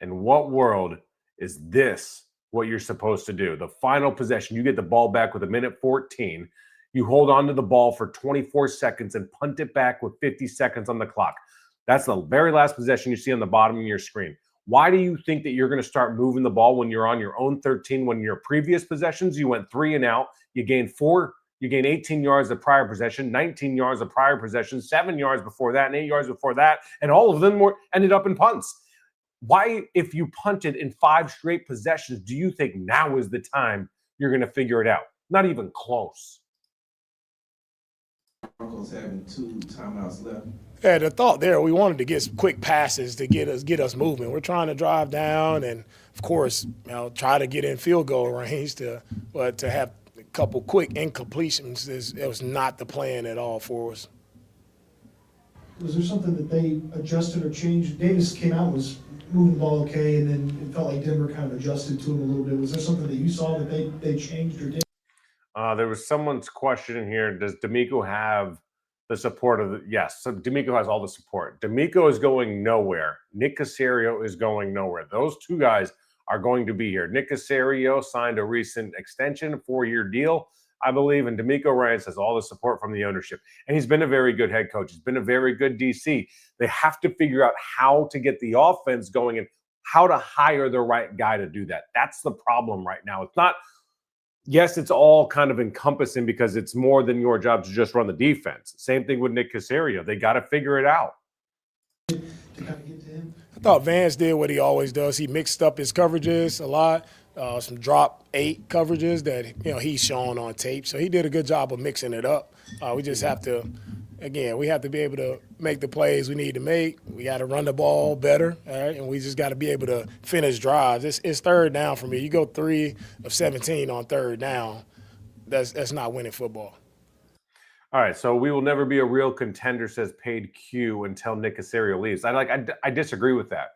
In what world is this what you're supposed to do? The final possession, you get the ball back with 1:14. You hold on to the ball for 24 seconds and punt it back with 50 seconds on the clock. That's the very last possession you see on the bottom of your screen. Why do you think that you're going to start moving the ball when you're on your own 13 when your previous possessions, you went 3 and out, you gained 18 yards of prior possession, 19 yards of prior possession, 7 yards before that, and 8 yards before that, and all of them ended up in punts. Why, if you punted in 5 straight possessions, do you think now is the time you're going to figure it out? Not even close. Broncos having 2 timeouts left. Yeah, the thought there, we wanted to get some quick passes to get us moving. We're trying to drive down and, of course, try to get in field goal range. But to have a couple quick incompletions, it was not the plan at all for us. Was there something that they adjusted or changed? Davis came out, was moving the ball okay, and then it felt like Denver kind of adjusted to him a little bit. Was there something that you saw that they changed or did? There was someone's question in here. Does DeMeco have the support of the? Yes, so DeMeco has all the support. DeMeco is going nowhere. Nick Caserio is going nowhere. Those two guys are going to be here. Nick Caserio signed a recent extension, 4-year deal, I believe, and DeMeco Ryans has all the support from the ownership. And he's been a very good head coach. He's been a very good DC. They have to figure out how to get the offense going and how to hire the right guy to do that. That's the problem right now. It's not. Yes, it's all kind of encompassing because it's more than your job to just run the defense. Same thing with Nick Caserio. They got to figure it out. To kind of get to him? I thought Vance did what he always does. He mixed up his coverages a lot, some drop 8 coverages that he's shown on tape. So he did a good job of mixing it up. We just have to, again, we have to be able to make the plays we need to make. We got to run the ball better, all right? And we just got to be able to finish drives. It's third down for me. You go 3 of 17 on third down, that's not winning football. All right, so we will never be a real contender, says Paid Q, until Nick Caserio leaves. I disagree with that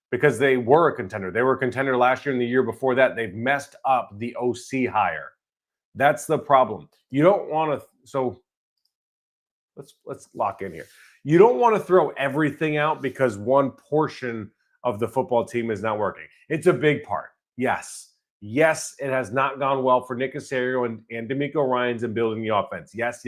because they were a contender. They were a contender last year and the year before that. They've messed up the OC hire. That's the problem. You don't want to. So let's lock in here. You don't want to throw everything out because one portion of the football team is not working. It's a big part. Yes. Yes, it has not gone well for Nick Caserio and DeMeco Ryans in building the offense. Yes.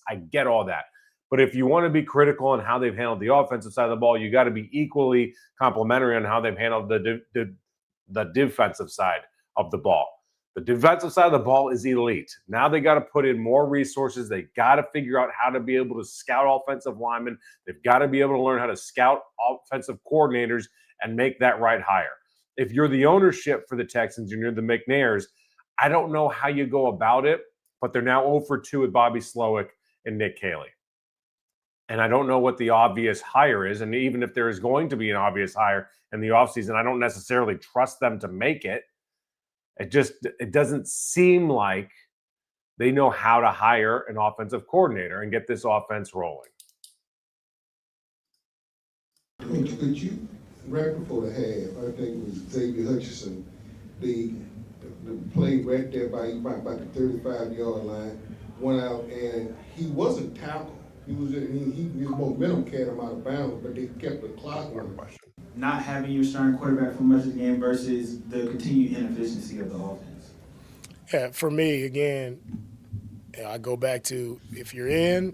I get all that. But if you want to be critical on how they've handled the offensive side of the ball, you got to be equally complimentary on how they've handled the defensive side of the ball. The defensive side of the ball is elite. Now they got to put in more resources. They got to figure out how to be able to scout offensive linemen. They've got to be able to learn how to scout offensive coordinators and make that right hire. If you're the ownership for the Texans and you're the McNairs, I don't know how you go about it, but they're now 0 for 2 with Bobby Slowick and Nick Caley. And I don't know what the obvious hire is. And even if there is going to be an obvious hire in the offseason, I don't necessarily trust them to make it. It doesn't seem like they know how to hire an offensive coordinator and get this offense rolling. Could you, right before the half, I think it was Xavier Hutchinson, the play right there by the 35-yard line, went out and he wasn't tackled. His momentum carried him out of bounds, but they kept the clock on. Not having your starting quarterback for much of the game versus the continued inefficiency of the offense? Yeah, for me, again, I go back to if you're in,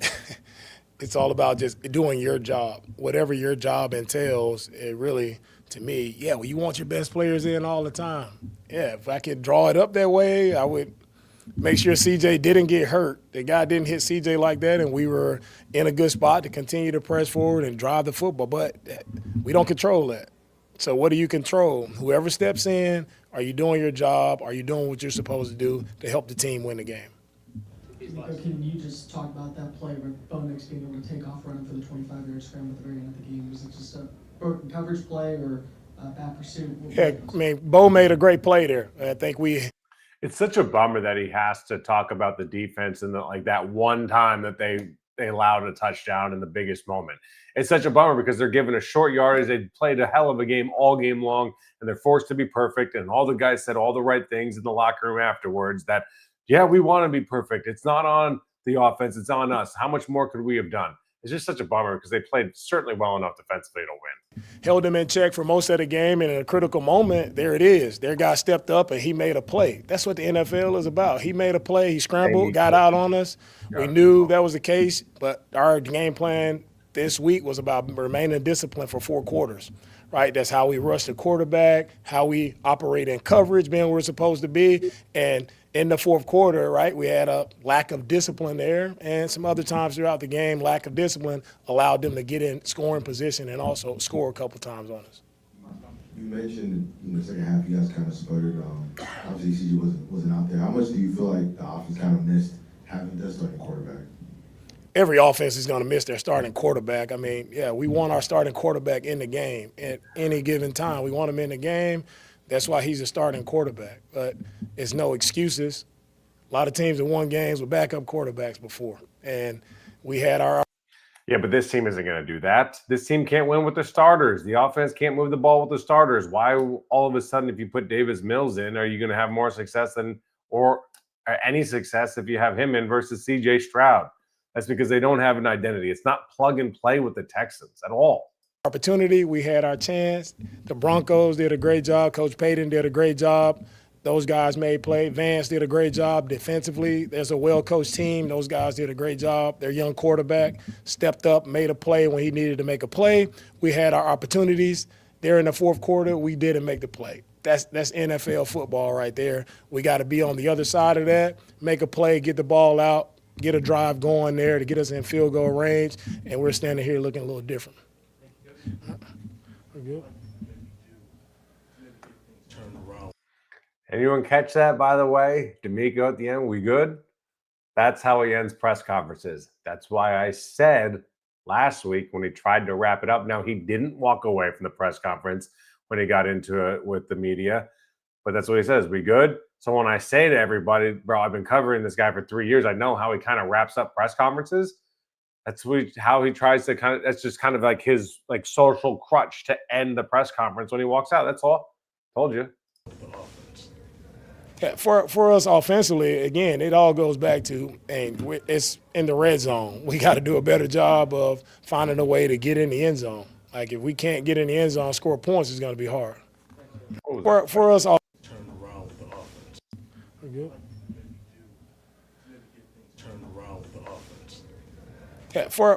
it's all about just doing your job. Whatever your job entails, it really, to me, yeah, well, you want your best players in all the time. Yeah, if I could draw it up that way, I would make sure CJ didn't get hurt. The guy didn't hit CJ like that, and we were in a good spot to continue to press forward and drive the football. But we don't control that. So what do you control? Whoever steps in, are you doing your job? Are you doing what you're supposed to do to help the team win the game? Can you just talk about that play with Bo Nix being able to take off running for the 25-yard scramble at the very end of the game? Was it just a broken coverage play or bad pursuit? Yeah, I mean, Bo made a great play there. I think It's such a bummer that he has to talk about the defense and like that one time that they allowed a touchdown in the biggest moment. It's such a bummer because they're given a short yardage. They played a hell of a game all game long, and they're forced to be perfect. And all the guys said all the right things in the locker room afterwards that, yeah, we want to be perfect. It's not on the offense. It's on us. How much more could we have done? It's just such a bummer because they played certainly well enough defensively to win. Held them in check for most of the game, and in a critical moment, there it is. Their guy stepped up, and he made a play. That's what the NFL is about. He made a play. He scrambled, got out on us. We knew that was the case, but our game plan this week was about remaining disciplined for 4 quarters, right? That's how we rush the quarterback, how we operate in coverage, being where we're supposed to be, and in the 4th quarter, right, we had a lack of discipline there, and some other times throughout the game, lack of discipline allowed them to get in scoring position and also score a couple times on us. You mentioned in the second half you guys kind of sputtered. Obviously, CJ wasn't out there. How much do you feel like the offense kind of missed having that starting quarterback? Every offense is going to miss their starting quarterback. I mean, yeah, we want our starting quarterback in the game at any given time. We want him in the game. That's why he's a starting quarterback. But it's no excuses. A lot of teams have won games with backup quarterbacks before. And we had our – Yeah, but this team isn't going to do that. This team can't win with the starters. The offense can't move the ball with the starters. Why all of a sudden, if you put Davis Mills in, are you going to have more success than or any success if you have him in versus CJ Stroud? That's because they don't have an identity. It's not plug and play with the Texans at all. Opportunity, we had our chance. The Broncos did a great job. Coach Payton did a great job. Those guys made play. Vance did a great job defensively. There's a well-coached team. Those guys did a great job. Their young quarterback stepped up, made a play when he needed to make a play. We had our opportunities. There in the 4th quarter, we didn't make the play. That's NFL football right there. We got to be on the other side of that, make a play, get the ball out, get a drive going there to get us in field goal range, and we're standing here looking a little different. We're good. Anyone catch that, by the way? DeMeco at the end, we good? That's how he ends press conferences. That's why I said last week when he tried to wrap it up. Now, he didn't walk away from the press conference when he got into it with the media, but that's what he says. We good? So when I say to everybody, bro, I've been covering this guy for 3 years. I know how he kind of wraps up press conferences. That's how he tries to kind of – that's just kind of like his like social crutch to end the press conference when he walks out. That's all. Told you. Yeah, for us offensively, again, it all goes back to and it's in the red zone. We got to do a better job of finding a way to get in the end zone. Like if we can't get in the end zone, score points is going to be hard. For us, turn around with the offense. We're good. Turn around with the offense. Yeah, for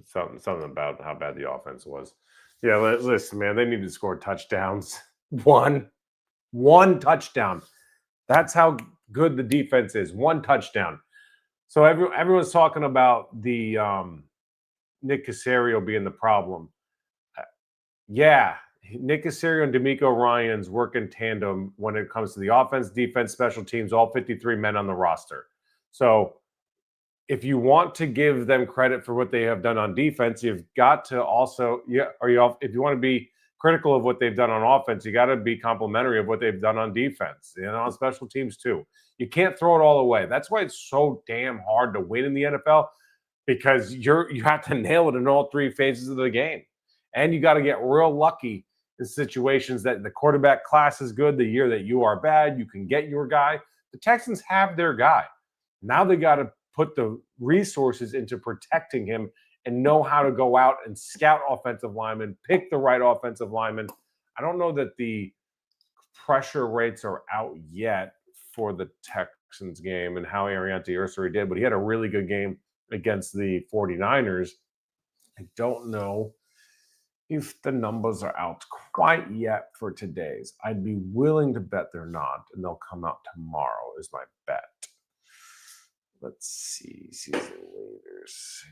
something about how bad the offense was. Yeah, listen, man, they need to score touchdowns. One touchdown. That's how good the defense is. 1 touchdown. So everyone's talking about the Nick Caserio being the problem. Yeah, Nick Caserio and DeMeco Ryans work in tandem when it comes to the offense, defense, special teams, all 53 men on the roster. So if you want to give them credit for what they have done on defense, you've got to also, if you want to be critical of what they've done on offense, you got to be complimentary of what they've done on defense and on special teams too. You can't throw it all away. That's why it's so damn hard to win in the NFL, because you have to nail it in all 3 phases of the game. And you got to get real lucky in situations that the quarterback class is good. The year that you are bad, you can get your guy. The Texans have their guy. Now they got to put the resources into protecting him and know how to go out and scout offensive linemen, pick the right offensive linemen. I don't know that the pressure rates are out yet for the Texans game and how Ariante Ursary did, but he had a really good game against the 49ers. I don't know if the numbers are out quite yet for today's. I'd be willing to bet they're not, and they'll come out tomorrow is my bet. Let's see. Season leaders.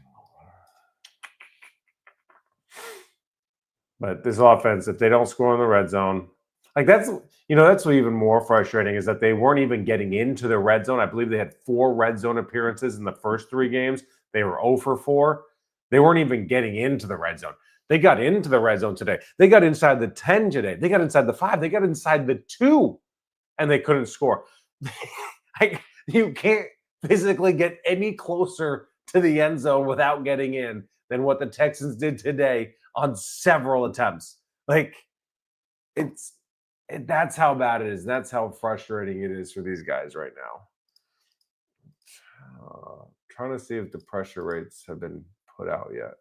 But this offense, if they don't score in the red zone, like that's what even more frustrating is that they weren't even getting into the red zone. I believe they had 4 red zone appearances in the first 3 games. They were 0 for 4. They weren't even getting into the red zone. They got into the red zone today. They got inside the 10 today. They got inside the 5. They got inside the 2, and they couldn't score. You can't physically get any closer to the end zone without getting in than what the Texans did today on several attempts. That's how bad it is. That's how frustrating it is for these guys right now. Trying to see if the pressure rates have been put out yet.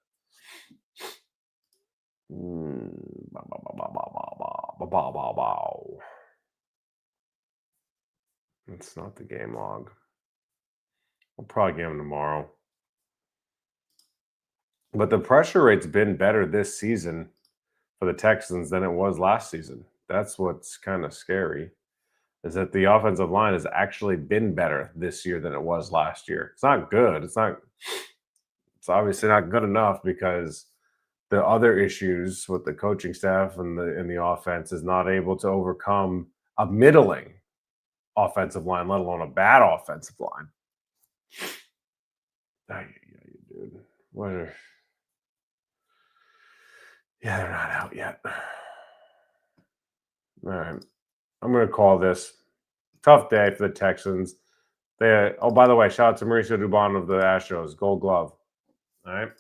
It's not the game log. We'll probably get them tomorrow. But the pressure rate's been better this season for the Texans than it was last season. That's what's kind of scary, is that the offensive line has actually been better this year than it was last year. It's not good. It's obviously not good enough because the other issues with the coaching staff and the offense is not able to overcome a middling offensive line, let alone a bad offensive line. Dude. Yeah, they're not out yet. All right. I'm going to call this tough day for the Texans. By the way, shout out to Mauricio Dubon of the Astros, Gold Glove. All right.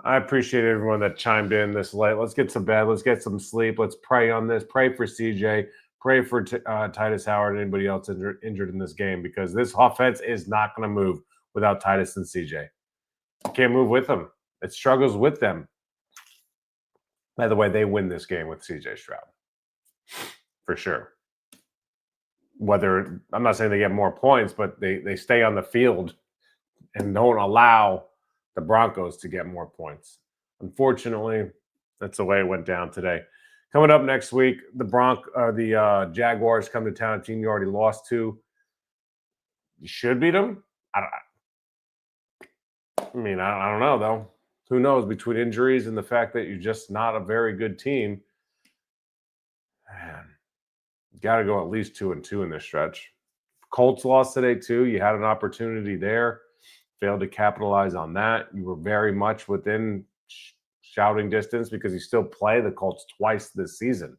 I appreciate everyone that chimed in this late. Let's get to bed. Let's get some sleep. Let's pray on this. Pray for CJ. Pray for Titus Howard and anybody else injured in this game, because this offense is not going to move without Titus and CJ. You can't move with them. It struggles with them. By the way, they win this game with CJ Stroud. For sure. I'm not saying they get more points, but they stay on the field and don't allow the Broncos to get more points. Unfortunately, that's the way it went down today. Coming up next week, the Jaguars come to town, a team you already lost to. You should beat them. I don't know, though. Who knows? Between injuries and the fact that you're just not a very good team, man, you got to go at least 2-2 in this stretch. Colts lost today, too. You had an opportunity there. Failed to capitalize on that. You were very much within shouting distance because you still play the Colts twice this season.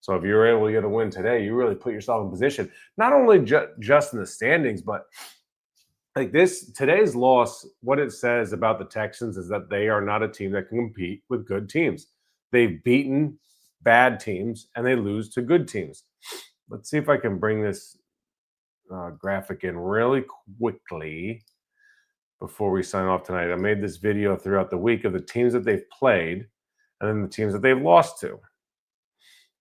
So if you're able to get a win today, you really put yourself in position, not only just in the standings, but like today's loss, what it says about the Texans is that they are not a team that can compete with good teams. They've beaten bad teams and they lose to good teams. Let's see if I can bring this graphic in really quickly before we sign off tonight. I made this video throughout the week of the teams that they've played and then the teams that they've lost to.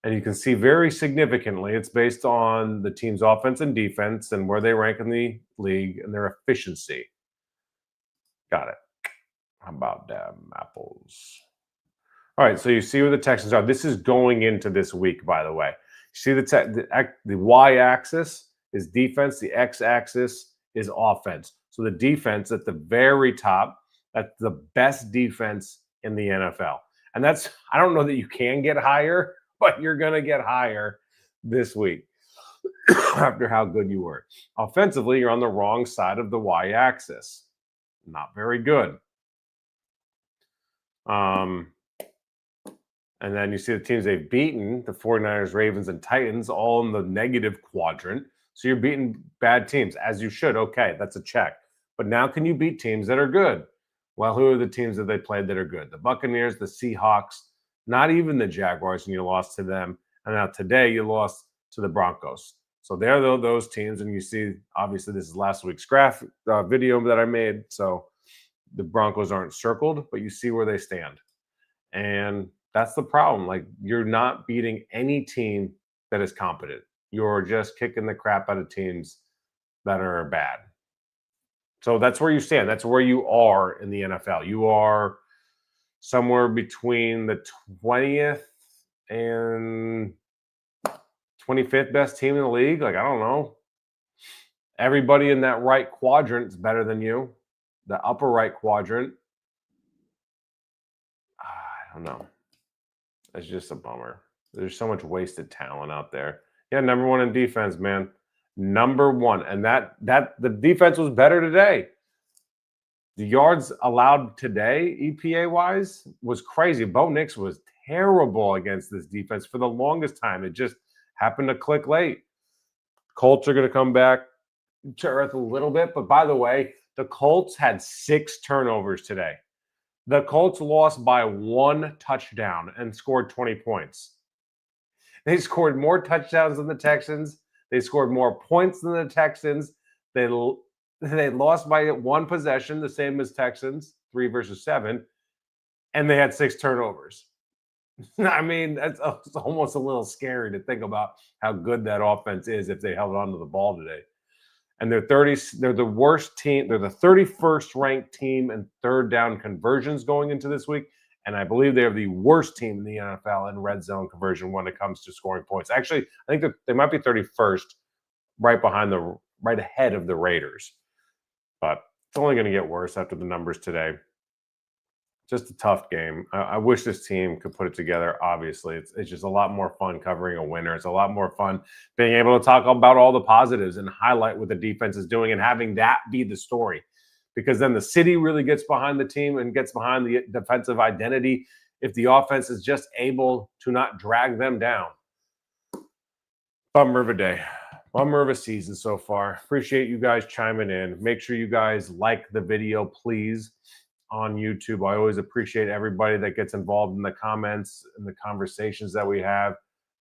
And you can see very significantly it's based on the team's offense and defense and where they rank in the league and their efficiency. Got it. How about them apples? All right, so you see where the Texans are. This is going into this week, by the way. You see the y-axis is defense, the x-axis is offense. So the defense at the very top, that's the best defense in the NFL. And I don't know that you can get higher, but you're going to get higher this week after how good you were. Offensively, you're on the wrong side of the y-axis. Not very good. And then you see the teams they've beaten, the 49ers, Ravens, and Titans, all in the negative quadrant. So you're beating bad teams, as you should. Okay, that's a check. But now can you beat teams that are good? Well, who are the teams that they played that are good? The Buccaneers, the Seahawks, not even the Jaguars, and you lost to them. And now today you lost to the Broncos. So there are those teams, and you see, obviously, this is last week's video that I made. So the Broncos aren't circled, but you see where they stand. And that's the problem. Like, you're not beating any team that is competent. You're just kicking the crap out of teams that are bad. So that's where you stand. That's where you are in the NFL. You are somewhere between the 20th and 25th best team in the league. Like, I don't know. Everybody in that right quadrant is better than you. The upper right quadrant, I don't know. It's just a bummer. There's so much wasted talent out there. Yeah, number one in defense, man. Number one. And that the defense was better today. The yards allowed today, EPA-wise, was crazy. Bo Nix was terrible against this defense for the longest time. It just happened to click late. Colts are going to come back to earth a little bit. But by the way, the Colts had 6 turnovers today. The Colts lost by 1 touchdown and scored 20 points. They scored more touchdowns than the Texans. They scored more points than the Texans. They lost by 1 possession, the same as Texans, 3 versus 7, and they had 6 turnovers. I mean, it's almost a little scary to think about how good that offense is if they held on to the ball today. And they're the worst team. They're the 31st ranked team in third down conversions going into this week. And I believe they're the worst team in the NFL in red zone conversion when it comes to scoring points. Actually, I think that they might be 31st, right ahead of the Raiders. But it's only going to get worse after the numbers today. Just a tough game. I wish this team could put it together. Obviously, it's just a lot more fun covering a winner. It's a lot more fun being able to talk about all the positives and highlight what the defense is doing and having that be the story. Because then the city really gets behind the team and gets behind the defensive identity if the offense is just able to not drag them down. Bummer of a day. Bummer of a season so far. Appreciate you guys chiming in. Make sure you guys like the video, please, on YouTube. I always appreciate everybody that gets involved in the comments and the conversations that we have.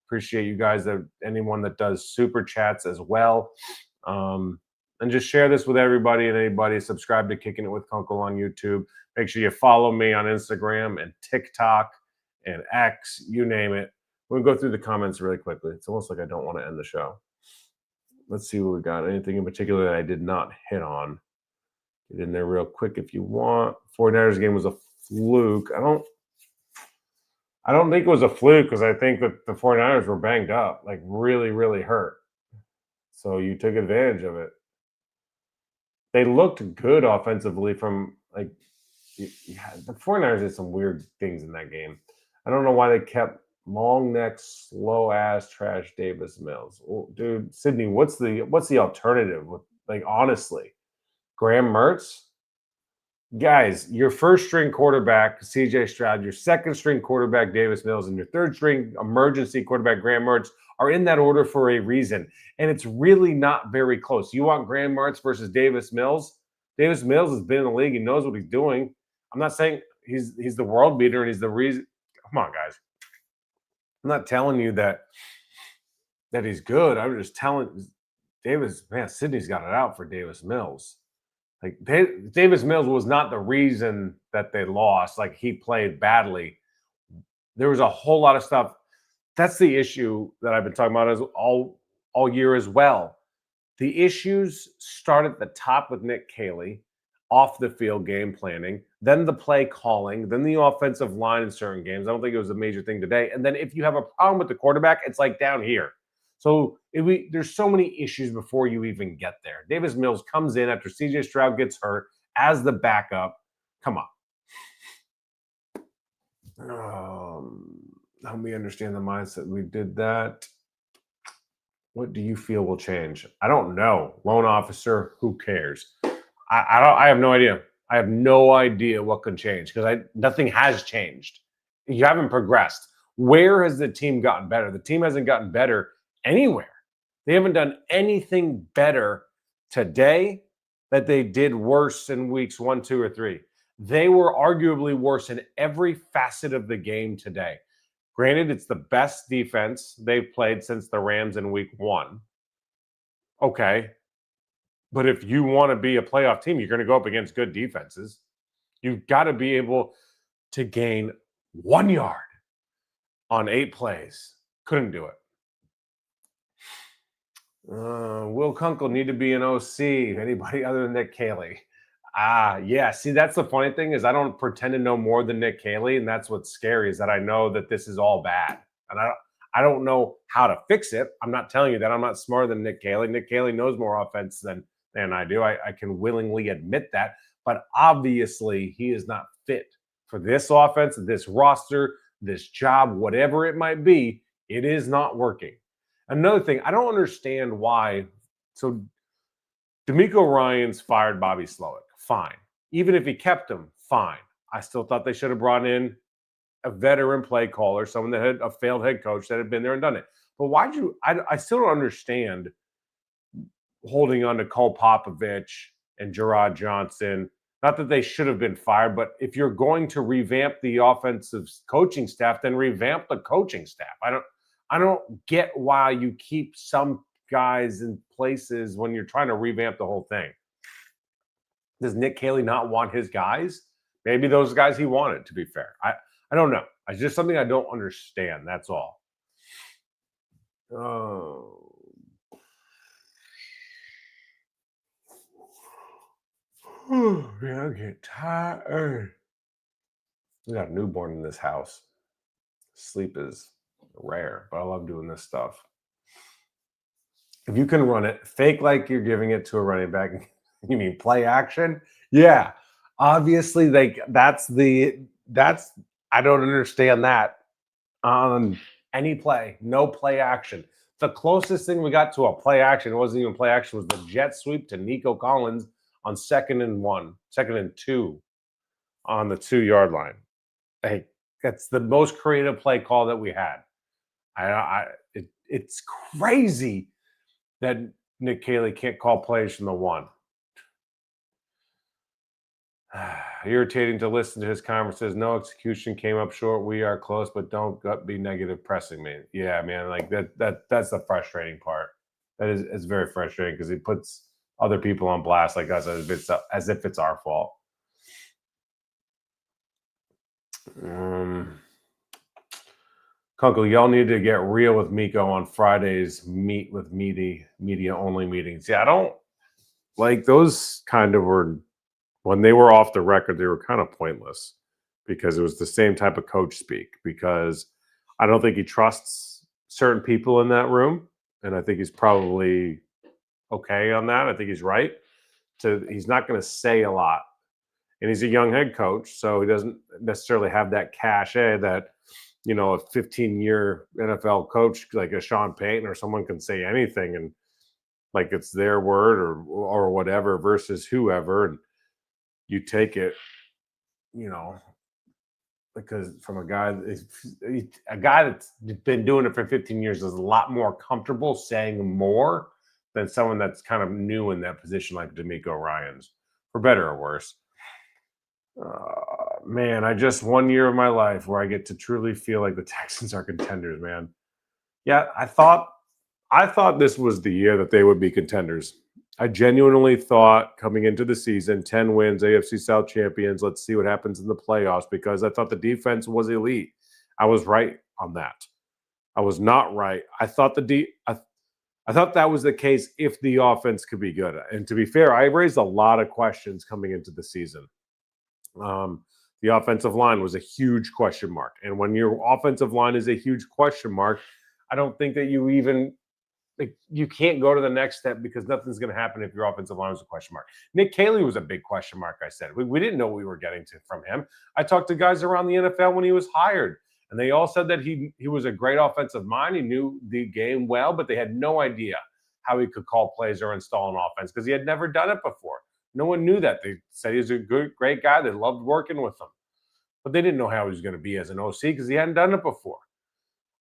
Appreciate you guys, anyone that does super chats as well. And just share this with everybody and anybody. Subscribe to Kicking It with Kunkel on YouTube. Make sure you follow me on Instagram and TikTok and X, you name it. We'll go through the comments really quickly. It's almost like I don't want to end the show. Let's see what we got. Anything in particular that I did not hit on? Get in there real quick if you want. 49ers game was a fluke. I don't think it was a fluke because I think that the 49ers were banged up, like really, really hurt. So you took advantage of it. They looked good offensively from, like, the 49ers did some weird things in that game. I don't know why they kept long neck, slow-ass trash Davis Mills. Well, dude, Sydney, what's the alternative? Like, honestly, Graham Mertz? Guys, your first-string quarterback, CJ Stroud, your second-string quarterback, Davis Mills, and your third-string emergency quarterback, Graham Mertz, are in that order for a reason. And it's really not very close. You want Graham Mertz versus Davis Mills? Davis Mills has been in the league. He knows what he's doing. I'm not saying he's the world beater and he's the reason. Come on, guys. I'm not telling you that he's good. I'm just telling Sydney's got it out for Davis Mills. Like, Davis Mills was not the reason that they lost. Like, he played badly. There was a whole lot of stuff. That's the issue that I've been talking about all year as well. The issues start at the top with Nick Caley, off the field game planning, then the play calling, then the offensive line in certain games. I don't think it was a major thing today. And then if you have a problem with the quarterback, it's like down here. So there's so many issues before you even get there. Davis Mills comes in after CJ Stroud gets hurt as the backup. Come on. Help me understand the mindset. We did that. What do you feel will change? I don't know. Loan officer, who cares? I have no idea. I have no idea what could change because nothing has changed. You haven't progressed. Where has the team gotten better? The team hasn't gotten better anywhere. They haven't done anything better today that they did worse in weeks 1, 2, or 3. They were arguably worse in every facet of the game today. Granted, it's the best defense they've played since the Rams in week 1. Okay. But if you want to be a playoff team, you're going to go up against good defenses. You've got to be able to gain 1 yard on 8 plays. Couldn't do it. Will Kunkel need to be an OC? Anybody other than Nick Caley? Yeah. See, that's the funny thing is I don't pretend to know more than Nick Caley, and that's what's scary is that I know that this is all bad, and I don't know how to fix it. I'm not telling you that. I'm not smarter than Nick Caley. Nick Caley knows more offense than I do. I can willingly admit that, but obviously he is not fit for this offense, this roster, this job, whatever it might be. It is not working. Another thing, I don't understand why. So DeMeco Ryans fired Bobby Slowick. Fine. Even if he kept him, fine. I still thought they should have brought in a veteran play caller, someone that had a failed head coach that had been there and done it. But why'd you? I still don't understand holding on to Cole Popovich and Gerard Johnson. Not that they should have been fired, but if you're going to revamp the offensive coaching staff, then revamp the coaching staff. I don't get why you keep some guys in places when you're trying to revamp the whole thing. Does Nick Caley not want his guys? Maybe those guys he wanted, to be fair. I don't know. It's just something I don't understand. That's all. Oh. Man, I get tired. We got a newborn in this house. Sleep is rare, but I love doing this stuff. If you can run it, fake like you're giving it to a running back. You mean play action? Yeah. Obviously, that's I don't understand that on any play. No play action. The closest thing we got to a play action, it wasn't even play action, was the jet sweep to Nico Collins on 2nd and 2 on the 2-yard line. Hey, that's the most creative play call that we had. It's crazy that Nick Caley can't call plays from the 1. Irritating to listen to his conferences. No execution, came up short. We are close, but don't be negative pressing me. Yeah, man, like that's the frustrating part. It's very frustrating because he puts other people on blast like us as if it's our fault. Kunkel, y'all need to get real with Miko on Fridays. Meet with media only meetings. Yeah, I don't like those. Kind of were when they were off the record. They were kind of pointless because it was the same type of coach speak. Because I don't think he trusts certain people in that room, and I think he's probably okay on that. I think he's right. He's not going to say a lot, and he's a young head coach, so he doesn't necessarily have that cachet that, you know, a 15-year NFL coach like a Sean Payton or someone can say anything and like it's their word or whatever versus whoever, and you take it, you know, because from a guy that's been doing it for 15 years is a lot more comfortable saying more than someone that's kind of new in that position like DeMeco Ryans, for better or worse. Man, I just 1 year of my life where I get to truly feel like the Texans are contenders, man. Yeah, I thought this was the year that they would be contenders. I genuinely thought coming into the season, 10 wins, AFC South champions, let's see what happens in the playoffs, because I thought the defense was elite. I was right on that. I was not right. I thought I thought that was the case if the offense could be good. And to be fair, I raised a lot of questions coming into the season. The offensive line was a huge question mark. And when your offensive line is a huge question mark, I don't think that you can't go to the next step because nothing's going to happen if your offensive line was a question mark. Nick Caley was a big question mark, I said. We didn't know what we were getting from him. I talked to guys around the NFL when he was hired, and they all said that he was a great offensive mind. He knew the game well, but they had no idea how he could call plays or install an offense because he had never done it before. No one knew that. They said he was a great guy. They loved working with him. But they didn't know how he was going to be as an OC because he hadn't done it before.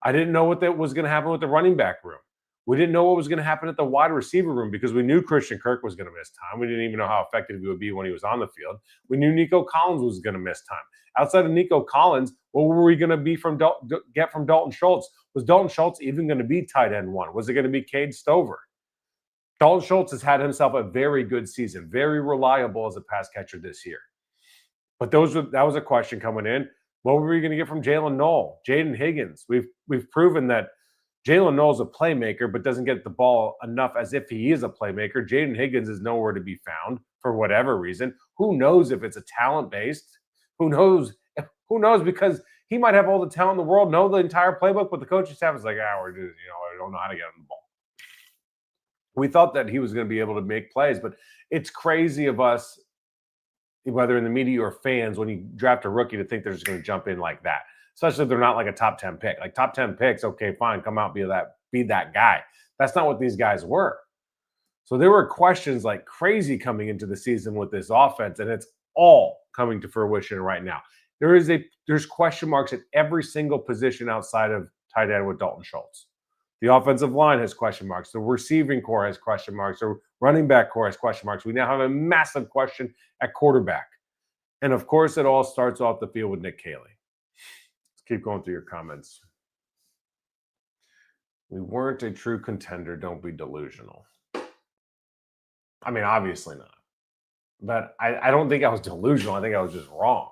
I didn't know what was going to happen with the running back room. We didn't know what was going to happen at the wide receiver room because we knew Christian Kirk was going to miss time. We didn't even know how effective he would be when he was on the field. We knew Nico Collins was going to miss time. Outside of Nico Collins, what were we going to be get from Dalton Schultz? Was Dalton Schultz even going to be tight end 1? Was it going to be Cade Stover? Dalton Schultz has had himself a very good season, very reliable as a pass catcher this year. But that was a question coming in. What were we going to get from Jalen Noel, Jaden Higgins? We've proven that Jalen Noel's a playmaker, but doesn't get the ball enough as if he is a playmaker. Jaden Higgins is nowhere to be found for whatever reason. Who knows if it's a talent-based? Who knows? Who knows? Because he might have all the talent in the world, know the entire playbook, but the coaching staff is like, we're just, I don't know how to get him the ball. We thought that he was going to be able to make plays, but it's crazy of us, whether in the media or fans, when you draft a rookie, to think they're just going to jump in like that. Especially if they're not like a top 10 pick. Like top 10 picks, okay, fine, come out, be that guy. That's not what these guys were. So there were questions like crazy coming into the season with this offense, and it's all coming to fruition right now. There's question marks at every single position outside of tight end with Dalton Schultz. The offensive line has question marks. The receiving core has question marks. The running back core has question marks. We now have a massive question at quarterback. And of course, it all starts off the field with Nick Caley. Let's keep going through your comments. We weren't a true contender. Don't be delusional. I mean, obviously not. But I don't think I was delusional. I think I was just wrong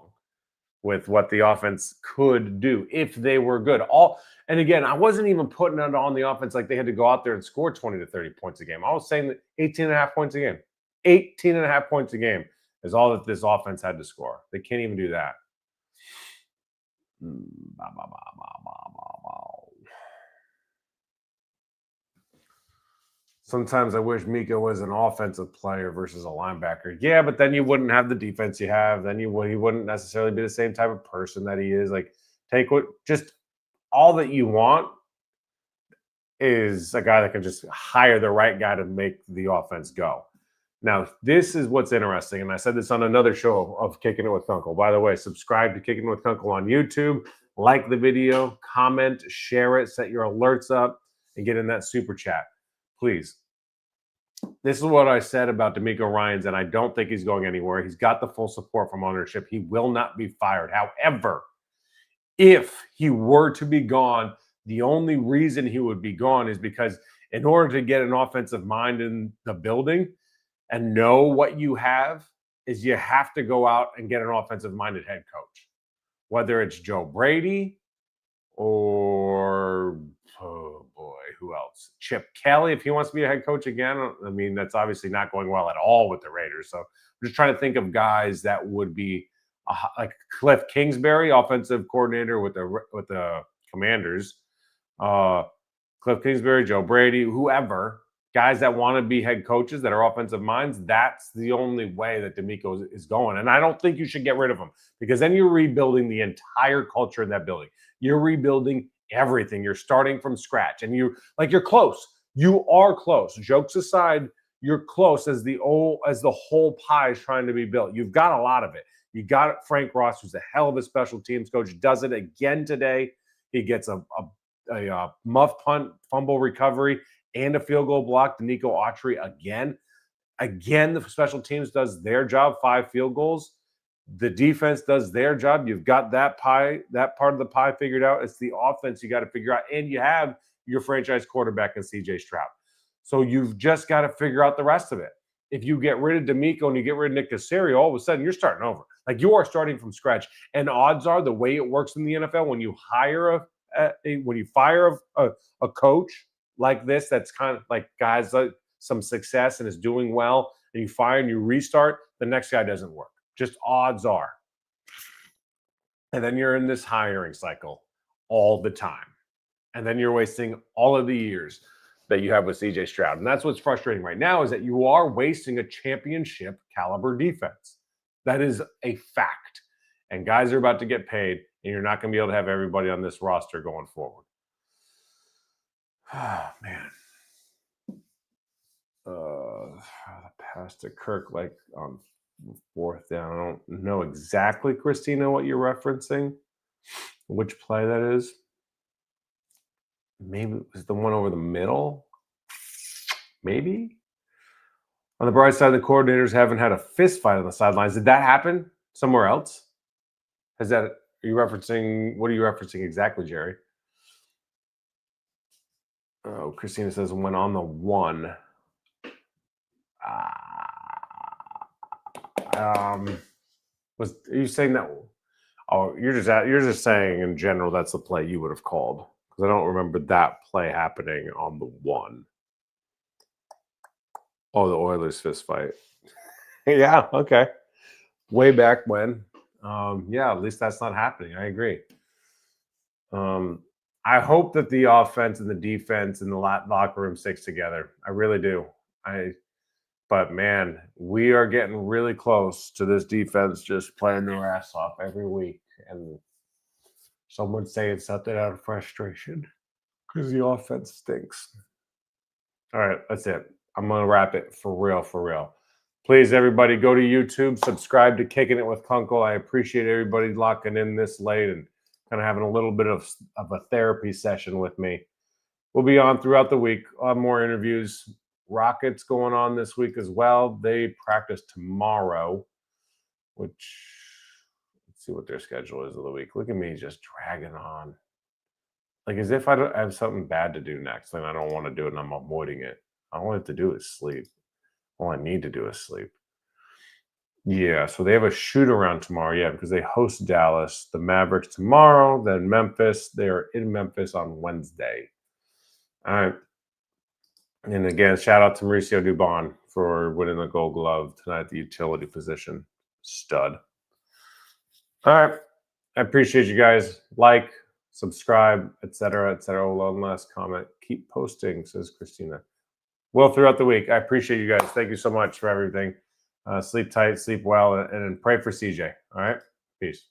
with what the offense could do if they were good. And again, I wasn't even putting it on the offense like they had to go out there and score 20 to 30 points a game. I was saying that 18.5 points a game. 18.5 points a game is all that this offense had to score. They can't even do that. Sometimes I wish Miko was an offensive player versus a linebacker. Yeah, but then you wouldn't have the defense you have. Then he wouldn't necessarily be the same type of person that he is. Like, just all that you want is a guy that can just hire the right guy to make the offense go. Now, this is what's interesting, and I said this on another show of Kicking It with Kunkel. By the way, subscribe to Kicking It with Kunkel on YouTube, like the video, comment, share it, set your alerts up, and get in that super chat. Please. This is what I said about DeMeco Ryans, and I don't think he's going anywhere. He's got the full support from ownership. He will not be fired. However, if he were to be gone, the only reason he would be gone is because in order to get an offensive mind in the building and know what you have, is you have to go out and get an offensive-minded head coach. Whether it's Joe Brady or, oh boy, who else? Chip Kelly, if he wants to be a head coach again. I mean, that's obviously not going well at all with the Raiders. So I'm just trying to think of guys that would be like Cliff Kingsbury, offensive coordinator with the Commanders. Cliff Kingsbury, Joe Brady, whoever, guys that want to be head coaches that are offensive minds, that's the only way that DeMeco is going. And I don't think you should get rid of him, because then you're rebuilding the entire culture in that building. You're rebuilding everything. You're starting from scratch, and you're close. You are close. Jokes aside, you're close as the whole pie is trying to be built. You've got a lot of it. You got Frank Ross, who's a hell of a special teams coach, does it again today. He gets a muff punt, fumble recovery, and a field goal block. DeMeco Autry again. Again, the special teams does their job, 5 field goals. The defense does their job. You've got that part of the pie figured out. It's the offense you got to figure out. And you have your franchise quarterback in CJ Stroud. So you've just got to figure out the rest of it. If you get rid of DeMeco and you get rid of Nick Caserio, all of a sudden you're starting over. Like, you are starting from scratch. And odds are, the way it works in the NFL, when you hire a coach like this, that's kind of like guys like some success and is doing well, and you fire and you restart, the next guy doesn't work. Just odds are. And then you're in this hiring cycle all the time. And then you're wasting all of the years that you have with CJ Stroud. And that's what's frustrating right now, is that you are wasting a championship caliber defense. That is a fact. And guys are about to get paid, and you're not going to be able to have everybody on this roster going forward. Oh, man. Pass to Kirk, like on 4th down. I don't know exactly, Christina, what you're referencing, which play that is. Maybe it was the one over the middle. Maybe. On the bright side, the coordinators haven't had a fist fight on the sidelines. Did that happen somewhere else? What are you referencing exactly, Jerry? Oh, Christina says when on the 1. Are you saying that? Oh, you're just saying in general that's the play you would have called. because I don't remember that play happening on the 1. Oh, the Oilers fist fight. Yeah, okay. Way back when. Yeah, at least that's not happening. I agree. I hope that the offense and the defense and the locker room sticks together. I really do. But man, we are getting really close to this defense just playing their ass off every week. And someone's saying something out of frustration because the offense stinks. All right, that's it. I'm going to wrap it for real, for real. Please, everybody, go to YouTube, subscribe to Kicking It with Kunkel. I appreciate everybody locking in this late and kind of having a little bit of a therapy session with me. We'll be on throughout the week. I'll have more interviews. Rockets going on this week as well. They practice tomorrow, which let's see what their schedule is of the week. Look at me just dragging on. Like as if I don't have something bad to do next and I don't want to do it and I'm avoiding it. All I have to do is sleep. All I need to do is sleep. Yeah, so they have a shoot around tomorrow. Yeah, because they host Dallas, the Mavericks tomorrow, then Memphis. They are in Memphis on Wednesday. All right. And again, shout out to Mauricio Dubon for winning the Gold Glove tonight at the utility position. Stud. All right. I appreciate you guys. Like, subscribe, etc., etc. One last comment. Keep posting, says Christina. Well, throughout the week. I appreciate you guys. Thank you so much for everything. Sleep tight, sleep well, and pray for CJ. All right? Peace.